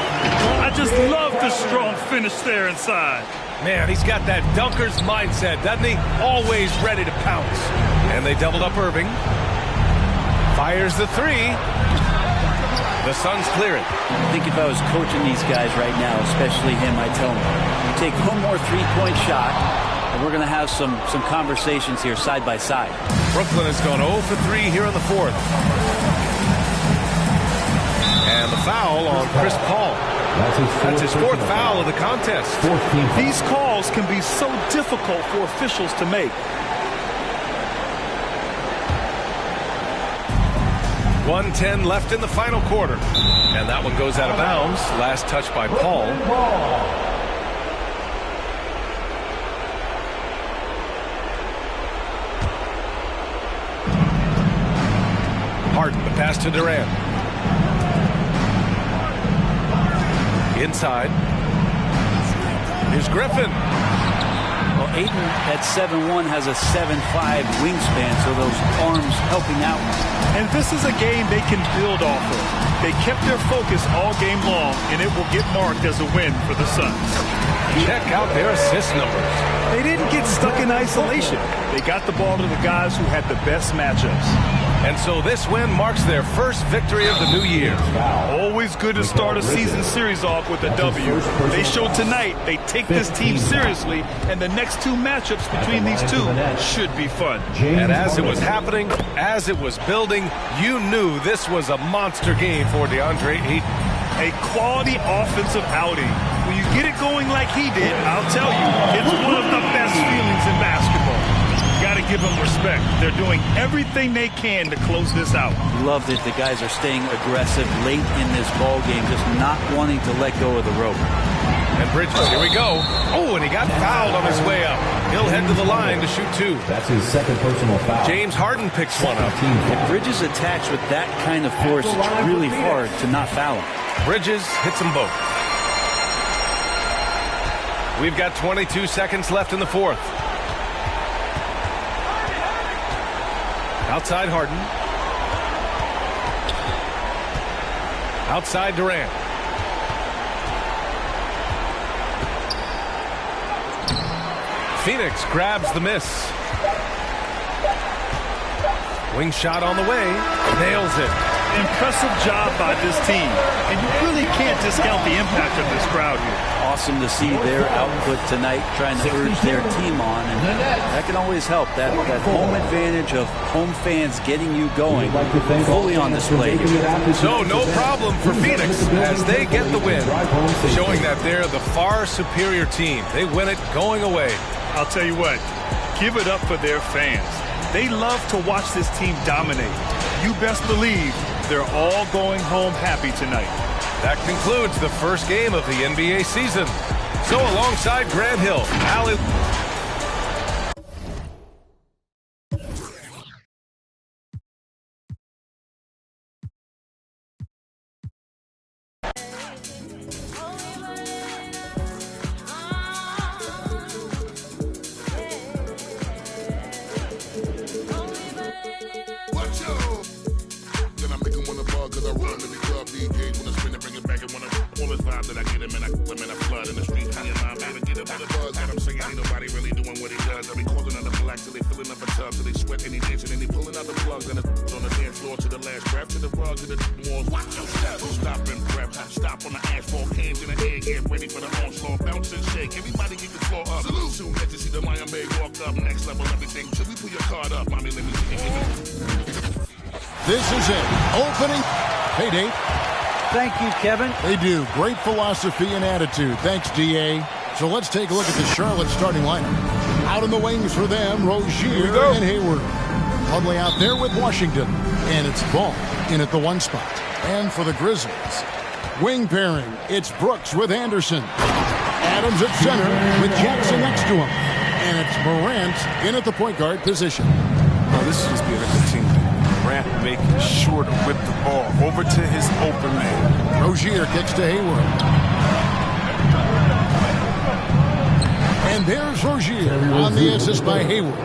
I just love the strong finish there inside. Man, he's got that dunker's mindset, doesn't he? Always ready to pounce. And they doubled up Irving. Fires the 3. The Suns clear it. I think if I was coaching these guys right now, especially him, I'd tell him, you take one more 3-point shot, and we're going to have some conversations here side by side. Brooklyn has gone 0 for 3 here in the 4th. And the foul on Chris Paul. That's his 4th foul of the contest. These calls can be so difficult for officials to make. 1:10 left in the final quarter. And that one goes out of bounds. Last touch by Paul. Harden, the pass to Durant. Inside. Here's Griffin. Well, Ayton at 7'1" has a 7'5" wingspan, so those arms helping out. And this is a game they can build off of. They kept their focus all game long, and it will get marked as a win for the Suns. Check out their assist numbers. They didn't get stuck in isolation. They got the ball to the guys who had the best matchups. And so this win marks their first victory of the new year. Always good to start a season series off with a W. They showed tonight they take this team seriously, and the next two matchups between these two should be fun. And as it was happening, as it was building, you knew this was a monster game for DeAndre Ayton. A quality offensive outing. When you get it going like he did, I'll tell you, it's one of the best feelings in basketball. You got to give them respect. They're doing everything they can to close this out. Love that the guys are staying aggressive late in this ball game, just not wanting to let go of the rope. And Bridges, here we go. Oh, and he got fouled on his way up. He'll head to the line to shoot two. That's his second personal foul. James Harden picks one up. If Bridges attacks with that kind of force, it's really hard to not foul him. Bridges hits them both. We've got 22 seconds left in the fourth. Outside Harden. Outside Durant. Phoenix grabs the miss. Wing shot on the way. Nails it. Impressive job by this team. And you really can't discount the impact of this crowd here. Awesome to see their output tonight, trying to urge their team on. And that can always help. That home advantage of home fans getting you going fully on display here. So no problem for Phoenix as they get the win, showing that they're the far superior team. They win it going away. I'll tell you what, give it up for their fans. They love to watch this team dominate. You best believe they're all going home happy tonight. That concludes the first game of the NBA season. So alongside Grant Hill, Allie. This is it. Opening. Hey, Dave. Thank you, Kevin. They do. Great philosophy and attitude. Thanks, D.A. So let's take a look at the Charlotte starting lineup. Out in the wings for them, Rozier and Hayward. Huntley out there with Washington. And it's Ball in at the one spot. And for the Grizzlies, wing pairing, it's Brooks with Anderson. Adams at center with Jackson next to him. And it's Morant in at the point guard position. Oh, this is just being a good team. Morant making sure to whip the ball over to his open man. Rozier kicks to Hayward. And there's Rozier on the assist by Hayward.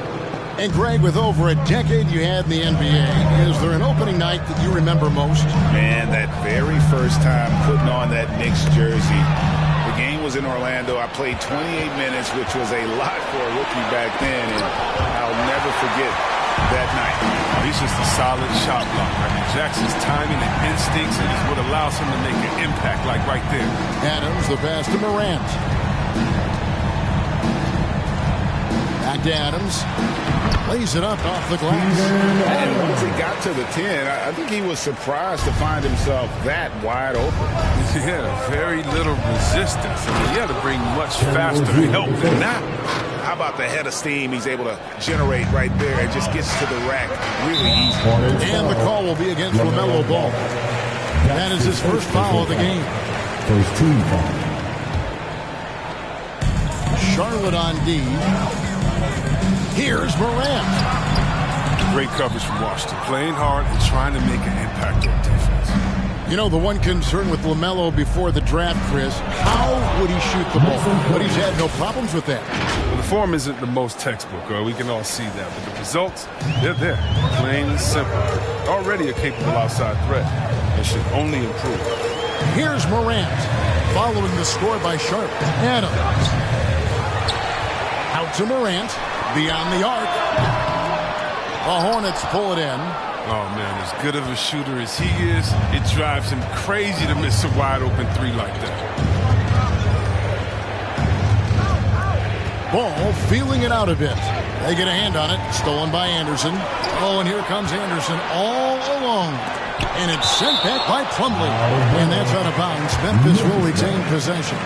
And Greg, with over a decade you had in the NBA, is there an opening night that you remember most? Man, that very first time putting on that Knicks jersey. The game was in Orlando. I played 28 minutes, which was a lot for a rookie back then, and I'll never forget that night. He's just a solid shot blocker. I mean, Jackson's timing and instincts is what allows him to make an impact like right there. Adams, the pass to Morant. Back to Adams. Lays it up off the glass. And once he got to the 10, I think he was surprised to find himself that wide open. Yeah, very little resistance. I mean, you had to bring much faster help than that. How about the head of steam he's able to generate right there? It just gets to the rack really easy. And the call will be against LaMelo Ball. That is his first foul of the game. First team foul. Charlotte on D. Here's Morant. Great coverage from Washington. Playing hard and trying to make an impact on defense. You know, the one concern with LaMelo before the draft, Chris, how would he shoot the ball? But he's had no problems with that. Well, the form isn't the most textbook, we can all see that. But the results, they're there. Plain and simple. Already a capable outside threat. It should only improve. Here's Morant, following the score by Sharp. Adams. Out to Morant, beyond the arc. The Hornets pull it in. Oh, man, as good of a shooter as he is, it drives him crazy to miss a wide-open three like that. Ball feeling it out a bit. They get a hand on it. Stolen by Anderson. Oh, and here comes Anderson all alone. And it's sent back by Plumlee. And that's out of bounds. Memphis will retain possession.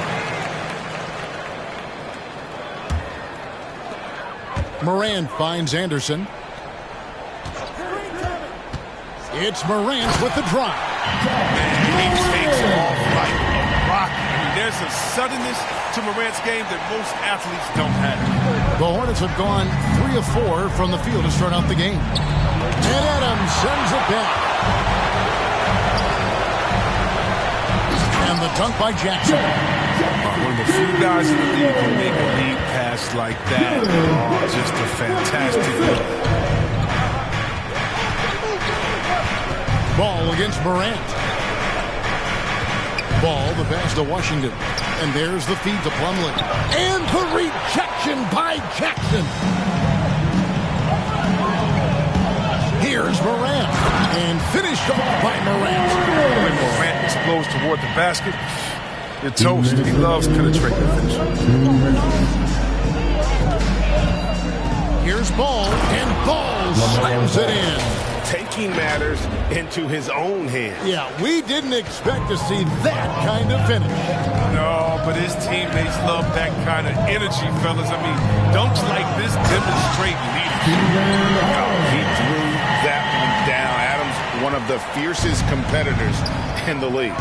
Morant finds Anderson. It's Morant with the drive. He takes off like a rocket. I mean, there's a suddenness to Morant's game that most athletes don't have. The Hornets have gone 3 of 4 from the field to start out the game. And Adams sends it back. And the dunk by Jackson. One of the few guys in the league who make a lead pass like that. Oh, just a fantastic look. Ball against Morant. Ball, the pass to Washington. And there's the feed to Plumlee. And the rejection by Jackson. Here's Morant. And finished off by Morant. When Morant explodes toward the basket, you're toast. He loves penetrating the finish. Here's Ball. And Ball slams it in. Taking matters into his own hands. Yeah, we didn't expect to see that kind of finish. No, but his teammates love that kind of energy, fellas. I mean, dunks like this demonstrate leadership. He threw that one down. Adams, one of the fiercest competitors in the league.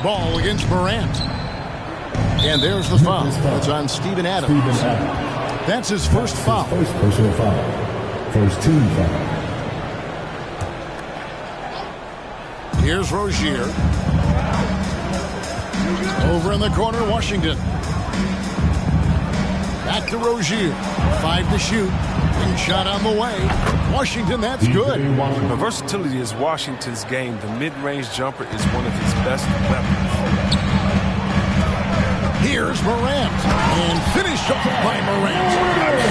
Ball against Morant. And there's the foul. It's on Steven Adams. That's his first foul. First personal foul. First team foul. Here's Rozier. Over in the corner, Washington. Back to Rozier. 5 to shoot. And shot on the way. Washington, that's good. The versatility is Washington's game. The mid-range jumper is one of his best weapons. Here's Morant. And finished off by Morant.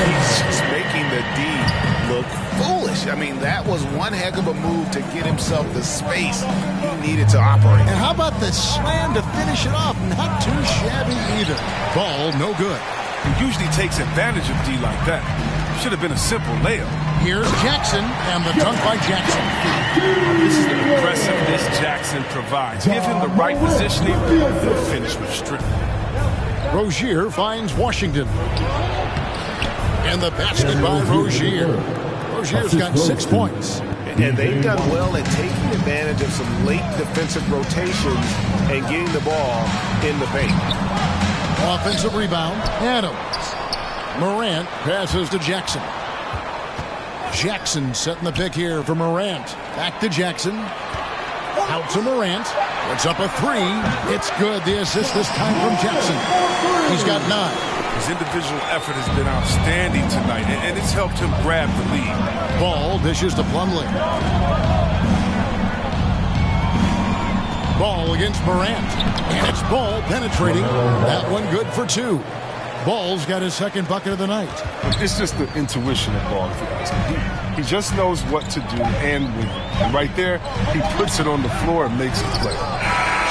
He's just making the D look foolish. I mean, that was one heck of a move to get himself the space he needed to operate. And how about the slam to finish it off? Not too shabby either. Ball, no good. He usually takes advantage of D like that. Should have been a simple layup. Here's Jackson, and the dunk by Jackson. This is the aggressiveness Jackson provides. Give him the right positioning, he'll finish with strength. Rozier finds Washington. And the basket by Rozier. Rozier's got 6 points. And they've done well at taking advantage of some late defensive rotations and getting the ball in the paint. Offensive rebound, Adams. Morant passes to Jackson. Jackson setting the pick here for Morant. Back to Jackson. Out to Morant. Puts up a 3. It's good. The assist this time from Jackson. He's got 9. His individual effort has been outstanding tonight, and it's helped him grab the lead. Ball dishes to Plumlee. Ball against Morant. And it's Ball penetrating. That one good for 2. Ball's got his second bucket of the night. It's just the intuition of Ball, if you ask me. He just knows what to do and when. And right there, he puts it on the floor and makes it play.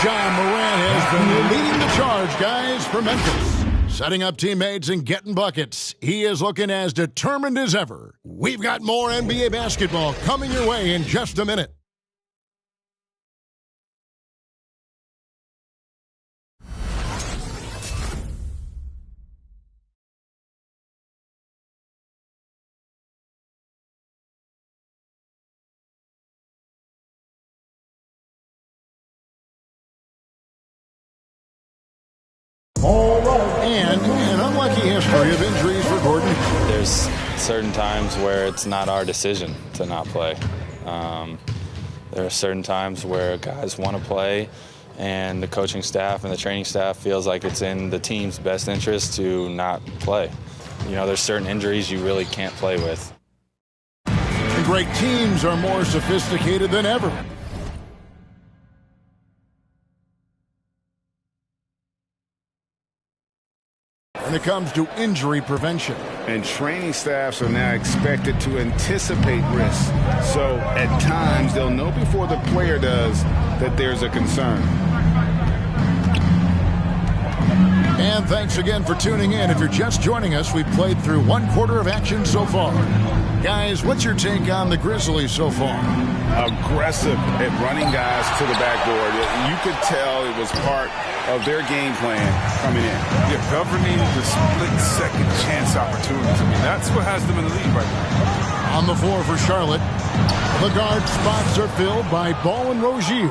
Ja Morant has been leading the charge, guys, for Memphis. Setting up teammates and getting buckets. He is looking as determined as ever. We've got more NBA basketball coming your way in just a minute. All right. And an unlucky history of injuries for Gordon. There's certain times where it's not our decision to not play. There are certain times where guys want to play, and the coaching staff and the training staff feels like it's in the team's best interest to not play. You know, there's certain injuries you really can't play with. And great teams are more sophisticated than ever. when it comes to injury prevention. And training staffs are now expected to anticipate risks. So at times, they'll know before the player does that there's a concern. And thanks again for tuning in. If you're just joining us, we've played through 1/4 of action so far. Guys, what's your take on the Grizzlies so far? Aggressive at running guys to the backboard. You could tell it was part of their game plan coming in. Yeah, governing the split-second chance opportunities. I mean, that's what has them in the lead right now. On the floor for Charlotte, the guard spots are filled by Ball and Rozier.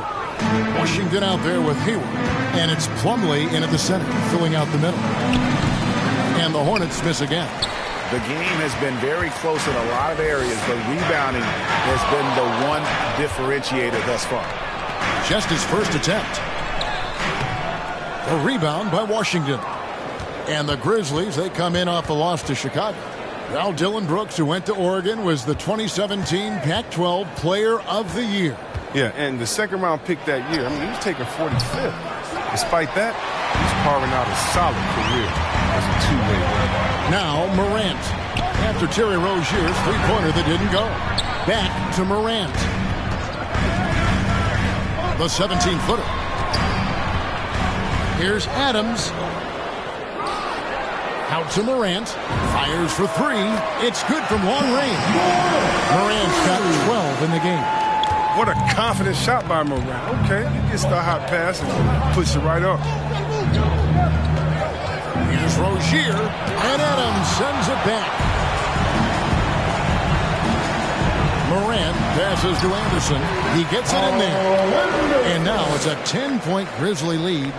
Washington out there with Hayward. And it's Plumlee in at the center, filling out the middle. And the Hornets miss again. The game has been very close in a lot of areas, but rebounding has been the one differentiator thus far. Just his first attempt. A rebound by Washington. And the Grizzlies, they come in off a loss to Chicago. Now Dillon Brooks, who went to Oregon, was the 2017 Pac-12 Player of the Year. Yeah, and the second round pick that year, I mean, he was taken 45th. Despite that, he's carving out a solid career as a two-way player. Now Morant. After Terry Rozier's three-pointer that didn't go. Back to Morant. The 17-footer. Here's Adams. Out to Morant. Fires for three. It's good from long range. Morant's got 12 in the game. What a confident shot by Morant. Okay, he gets the hot pass and puts it right up. Here's Rozier, and Adams sends it back. Morant passes to Anderson. He gets it in there. And now it's a 10-point Grizzly lead.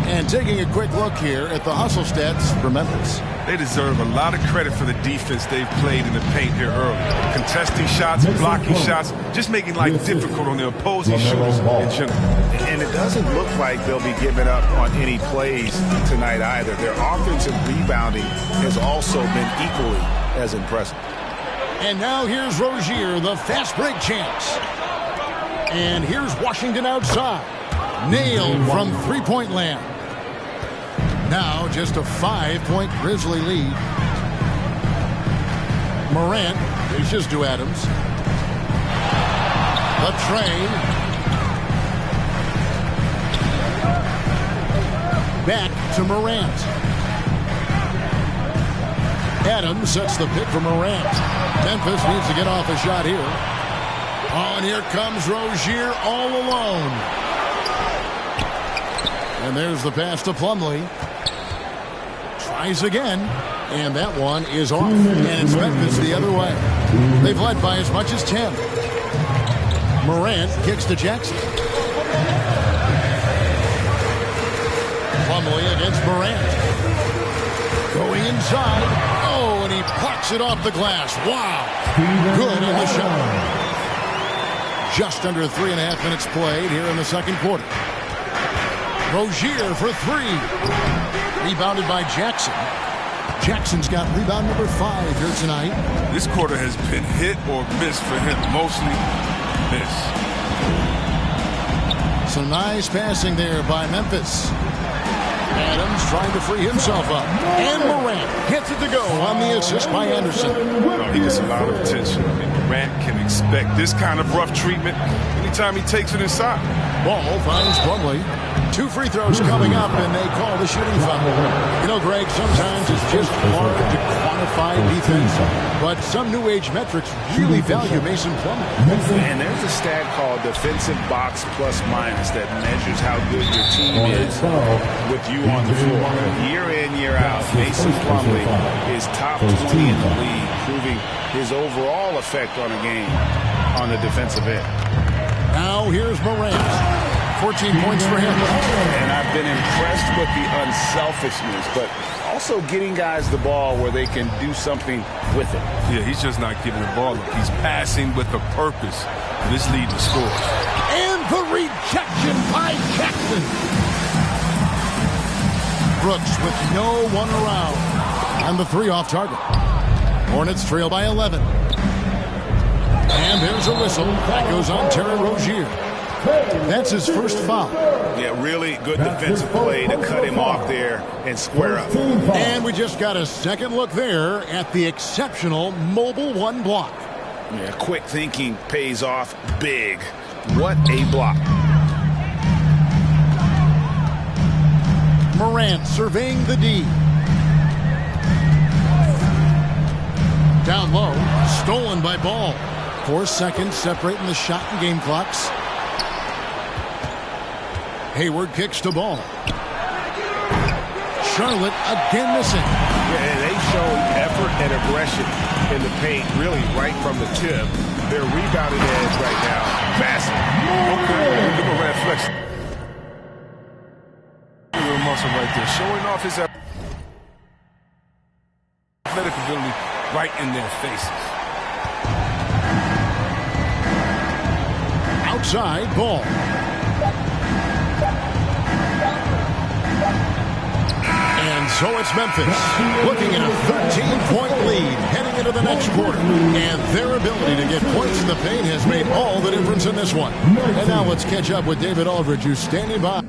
And taking a quick look here at the hustle stats for Memphis. They deserve a lot of credit for the defense they've played in the paint here early. Contesting shots, blocking shots, just making life difficult on the opposing shooters in general. And it doesn't look like they'll be giving up on any plays tonight either. Their offensive rebounding has also been equally as impressive. And now here's Rozier, the fast break chance. And here's Washington outside. Nailed from three-point land. Now just a 5-point Grizzly lead. Morant dishes to Adams. The train. Back to Morant. Adams sets the pick for Morant. Memphis needs to get off a shot here. Oh, and here comes Rozier all alone. And there's the pass to Plumlee. Tries again. And that one is off. And it's Memphis the other way. They've led by as much as 10. Morant kicks to Jackson. Plumlee against Morant. Going inside. Oh, and he plucks it off the glass. Wow. Good on the shot. Just under 3.5 minutes played here in the second quarter. Rozier for three. Rebounded by Jackson. Jackson's got rebound number 5 here tonight. This quarter has been hit or miss for him. Mostly miss. Some nice passing there by Memphis. Adams trying to free himself up. And Morant gets it to go on the assist by Anderson. No, he gets a lot of attention. I mean, Morant can expect this kind of rough treatment anytime he takes it inside. Ball finds Plumlee. 2 free throws coming up, and they call the shooting foul. You know, Greg, sometimes it's just hard to quantify defense, but some new age metrics really value Mason Plumlee. And there's a stat called defensive box plus minus that measures how good your team is with you on the floor. Year in, year out, Mason Plumlee is top 20 in the league, proving his overall effect on a game on the defensive end. Now here's Morant. 14 points for him. And I've been impressed with the unselfishness, but also getting guys the ball where they can do something with it. Yeah, he's just not giving the ball up. He's passing with a purpose. This lead to scores. And the rejection by Jackson. Brooks with no one around. And the 3 off target. Hornets trail by 11. And there's a whistle. That goes on Terry Rozier. That's his first foul. Yeah, really good defensive play to cut him off there and square up. And we just got a second look there at the exceptional Mobile One block. Yeah, quick thinking pays off big. What a block. Morant surveying the D. Down low, stolen by Ball. 4 seconds separating the shot and game clocks. Hayward kicks to Ball. Charlotte again missing. Yeah, they showed effort and aggression in the paint, really right from the tip. Their rebounding edge right now, massive. Okay, look at Morant flex. Little muscle right there, showing off his athletic ability right in their faces. Outside Ball. And so it's Memphis looking at a 13-point lead heading into the next quarter. And their ability to get points in the paint has made all the difference in this one. And now let's catch up with David Aldridge, who's standing by.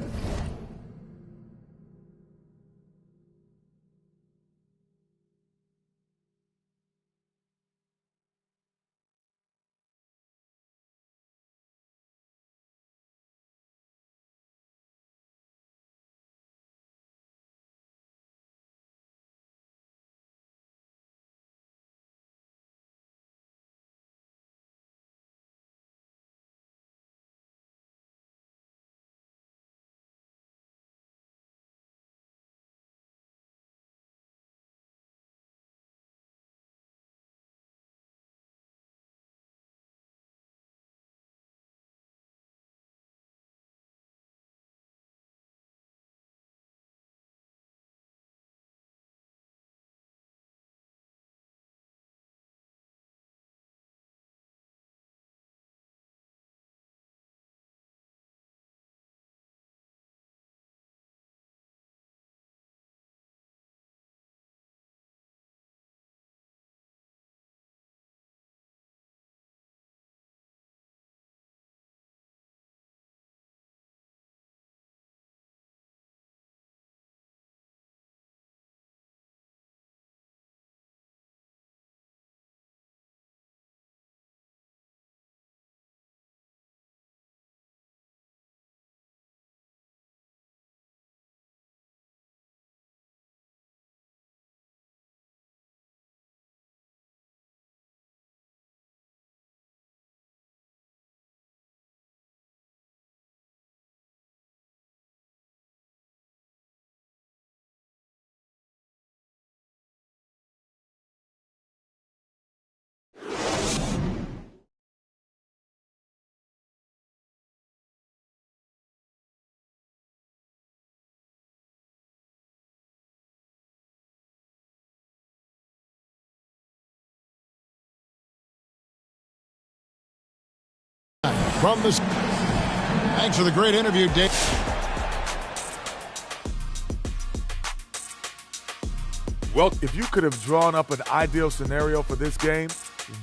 From the... Thanks for the great interview, Dave. Well, if you could have drawn up an ideal scenario for this game,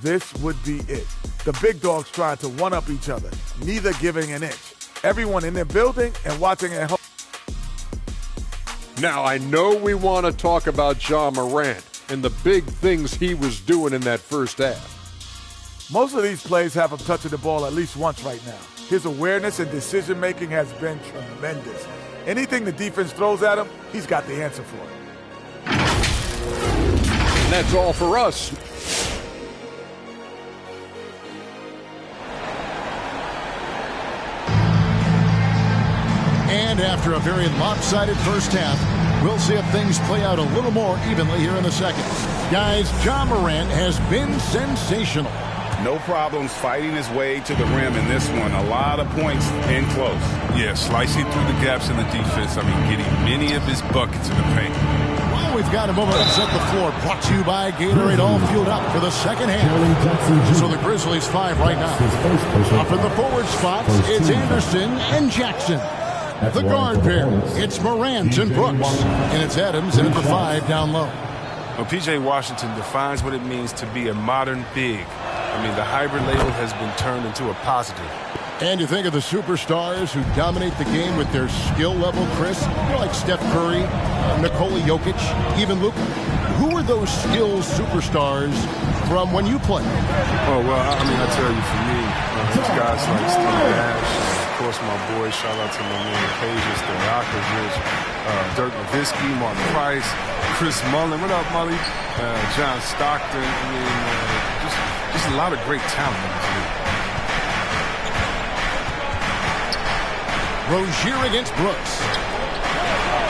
this would be it. The big dogs trying to one-up each other, neither giving an inch. Everyone in their building and watching at home. Now, I know we want to talk about Ja Morant and the big things he was doing in that first half. Most of these plays have him touching the ball at least once right now. His awareness and decision-making has been tremendous. Anything the defense throws at him, he's got the answer for it. And that's all for us. And after a very lopsided first half, we'll see if things play out a little more evenly here in the second. Guys, Ja Morant has been sensational. No problems fighting his way to the rim in this one. A lot of points in close. Yeah, slicing through the gaps in the defense. I mean, getting many of his buckets in the paint. Well, we've got a moment to set the floor. Brought to you by Gatorade, all fueled up for the second half. So the Grizzlies 5 right now. Up in the forward spots, it's Anderson and Jackson. The guard pair, it's Morant and Brooks. And it's Adams in at the 5 down low. Well, P.J. Washington defines what it means to be a modern big. I mean, the hybrid label has been turned into a positive. And you think of the superstars who dominate the game with their skill level, Chris, like Steph Curry, Nikola Jokic, even Luka. Who are those skills superstars from when you played? Oh, well, I mean, I tell you, for me, these guys like Steve Nash, of course, my boy, shout out to my man, Pages, Stojakovic, Dirk Nowitzki, Mark Price, Chris Mullin. What up, Mully? John Stockton. I mean, just a lot of great talent in this league. Rozier against Brooks.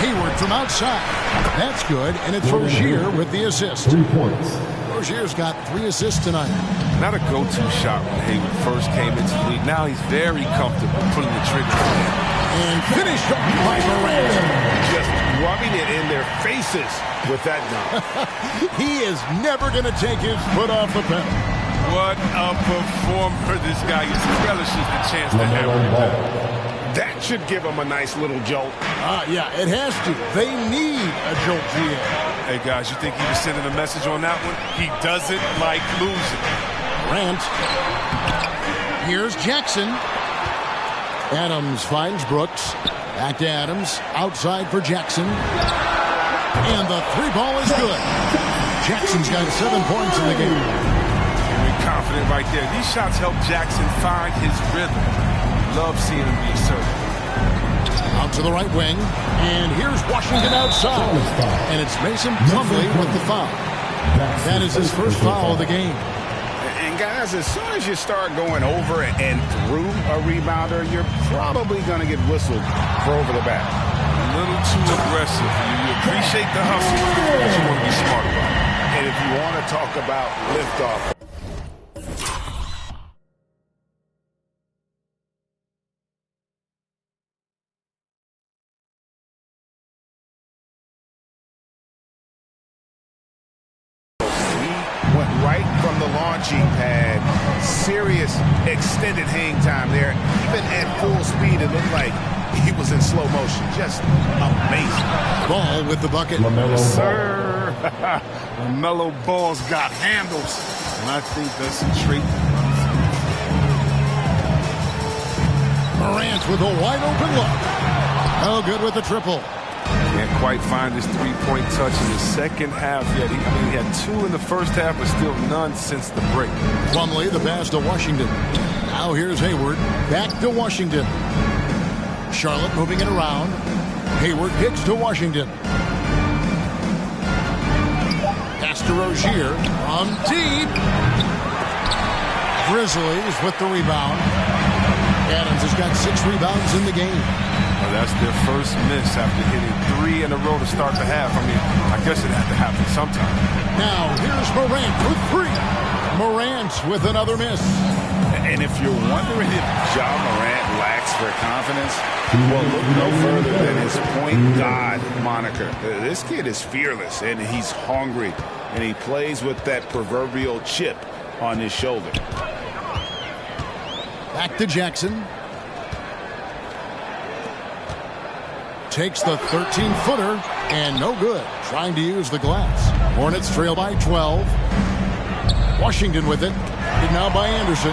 Hayward from outside. That's good, and it's Rozier with the assist. 3 points. Rozier's got 3 assists tonight. Not a go-to shot when Hayward first came into the league. Now he's very comfortable putting the trigger in. And finished off by Morant. Just rubbing it in their faces with that dunk. He is never going to take his foot off the pedal. What a performer this guy is. Relishes the chance to hammer it down. That should give him a nice little jolt. Yeah, it has to. They need a jolt, GA. Hey, guys, you think he was sending a message on that one? He doesn't like losing. Grant. Here's Jackson. Adams finds Brooks. Back to Adams. Outside for Jackson. And the 3 ball is good. Jackson's got 7 points in the game. Very confident right there. These shots help Jackson find his rhythm. Love seeing him be assertive. Out to the right wing. And here's Washington outside. And it's Mason Plumlee with the foul. That is his first foul of the game. And guys, as soon as you start going over and through a rebounder, you're probably going to get whistled for over the back. A little too aggressive. You appreciate the hustle, but you want to be smart about it. And if you want to talk about liftoff. Launching pad, serious extended hang time there. Even at full speed, it looked like he was in slow motion. Just amazing. Ball with the bucket. Yes, sir. LaMelo Ball's got handles, and I think that's a trait. Morant with a wide open look. Oh, good with the triple. Can't quite find his 3-point touch in the second half yet. He had 2 in the first half, but still none since the break. Plumlee, the pass to Washington. Now here's Hayward. Back to Washington. Charlotte moving it around. Hayward kicks to Washington. Pass to Rozier. On deep. Grizzlies with the rebound. Adams has got 6 rebounds in the game. Well, that's their first miss after hitting 3 in a row to start the half. I mean, I guess it had to happen sometime. Now, here's Morant with 3. Morant with another miss. And if you're wondering if Ja Morant lacks for confidence, well, look no further than his point guard moniker. This kid is fearless, and he's hungry, and he plays with that proverbial chip on his shoulder. Back to Jackson. Takes the 13-footer, and no good. Trying to use the glass. Hornets trail by 12. Washington with it. And now by Anderson.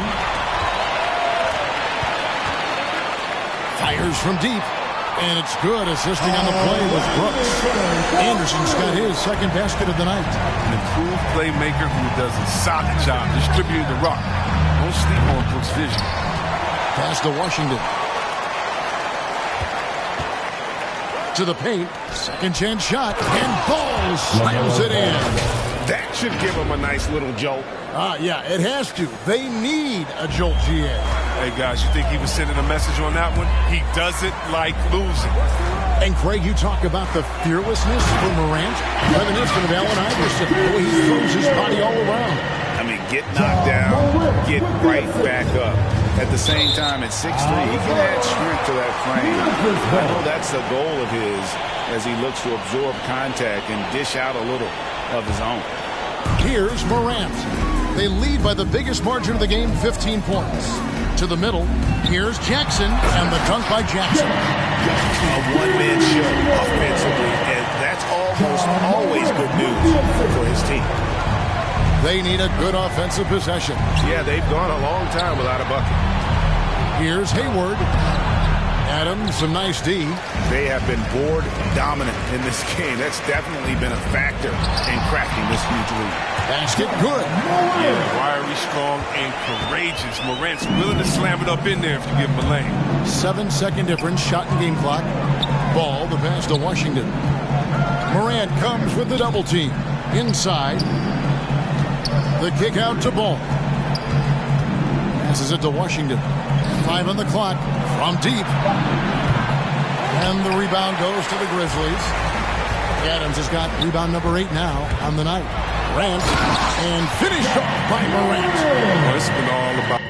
Fires from deep. And it's good, assisting on the play with Brooks. Anderson's got his second basket of the night. An improved playmaker who does a solid job distributing the rock. Don't sleep on Brooks' vision. Pass to Washington. To the paint. Second chance shot. And Ball slams it in. That should give him a nice little jolt. Yeah, it has to. They need a jolt, GA. Hey, guys, you think he was sending a message on that one? He doesn't like losing. And, Craig, you talk about the fearlessness for Morant. Reminiscent of Allen Iverson. The way he throws his body all around. I mean, get knocked down, get right back up. At the same time, at 6'3", he can add strength to that frame. I know that's the goal of his as he looks to absorb contact and dish out a little of his own. Here's Morant. They lead by the biggest margin of the game, 15 points. To the middle, here's Jackson, and the dunk by Jackson. A one-man show offensively, and that's almost always good news for his team. They need a good offensive possession. Yeah, they've gone a long time without a bucket. Here's Hayward. Adams, a nice D. They have been board dominant in this game. That's definitely been a factor in cracking this huge lead. Basket good. Yeah, wiry, strong, and courageous. Morant's willing to slam it up in there if you give him a lane. 7-second difference, shot and game clock. Ball, the pass to Washington. Morant comes with the double team. Inside. The kick out to Ball. Passes it to Washington. 5 on the clock. From deep. And the rebound goes to the Grizzlies. Adams has got rebound number 8 now on the night. Morant. And finished off by Morant. Well, it's been all about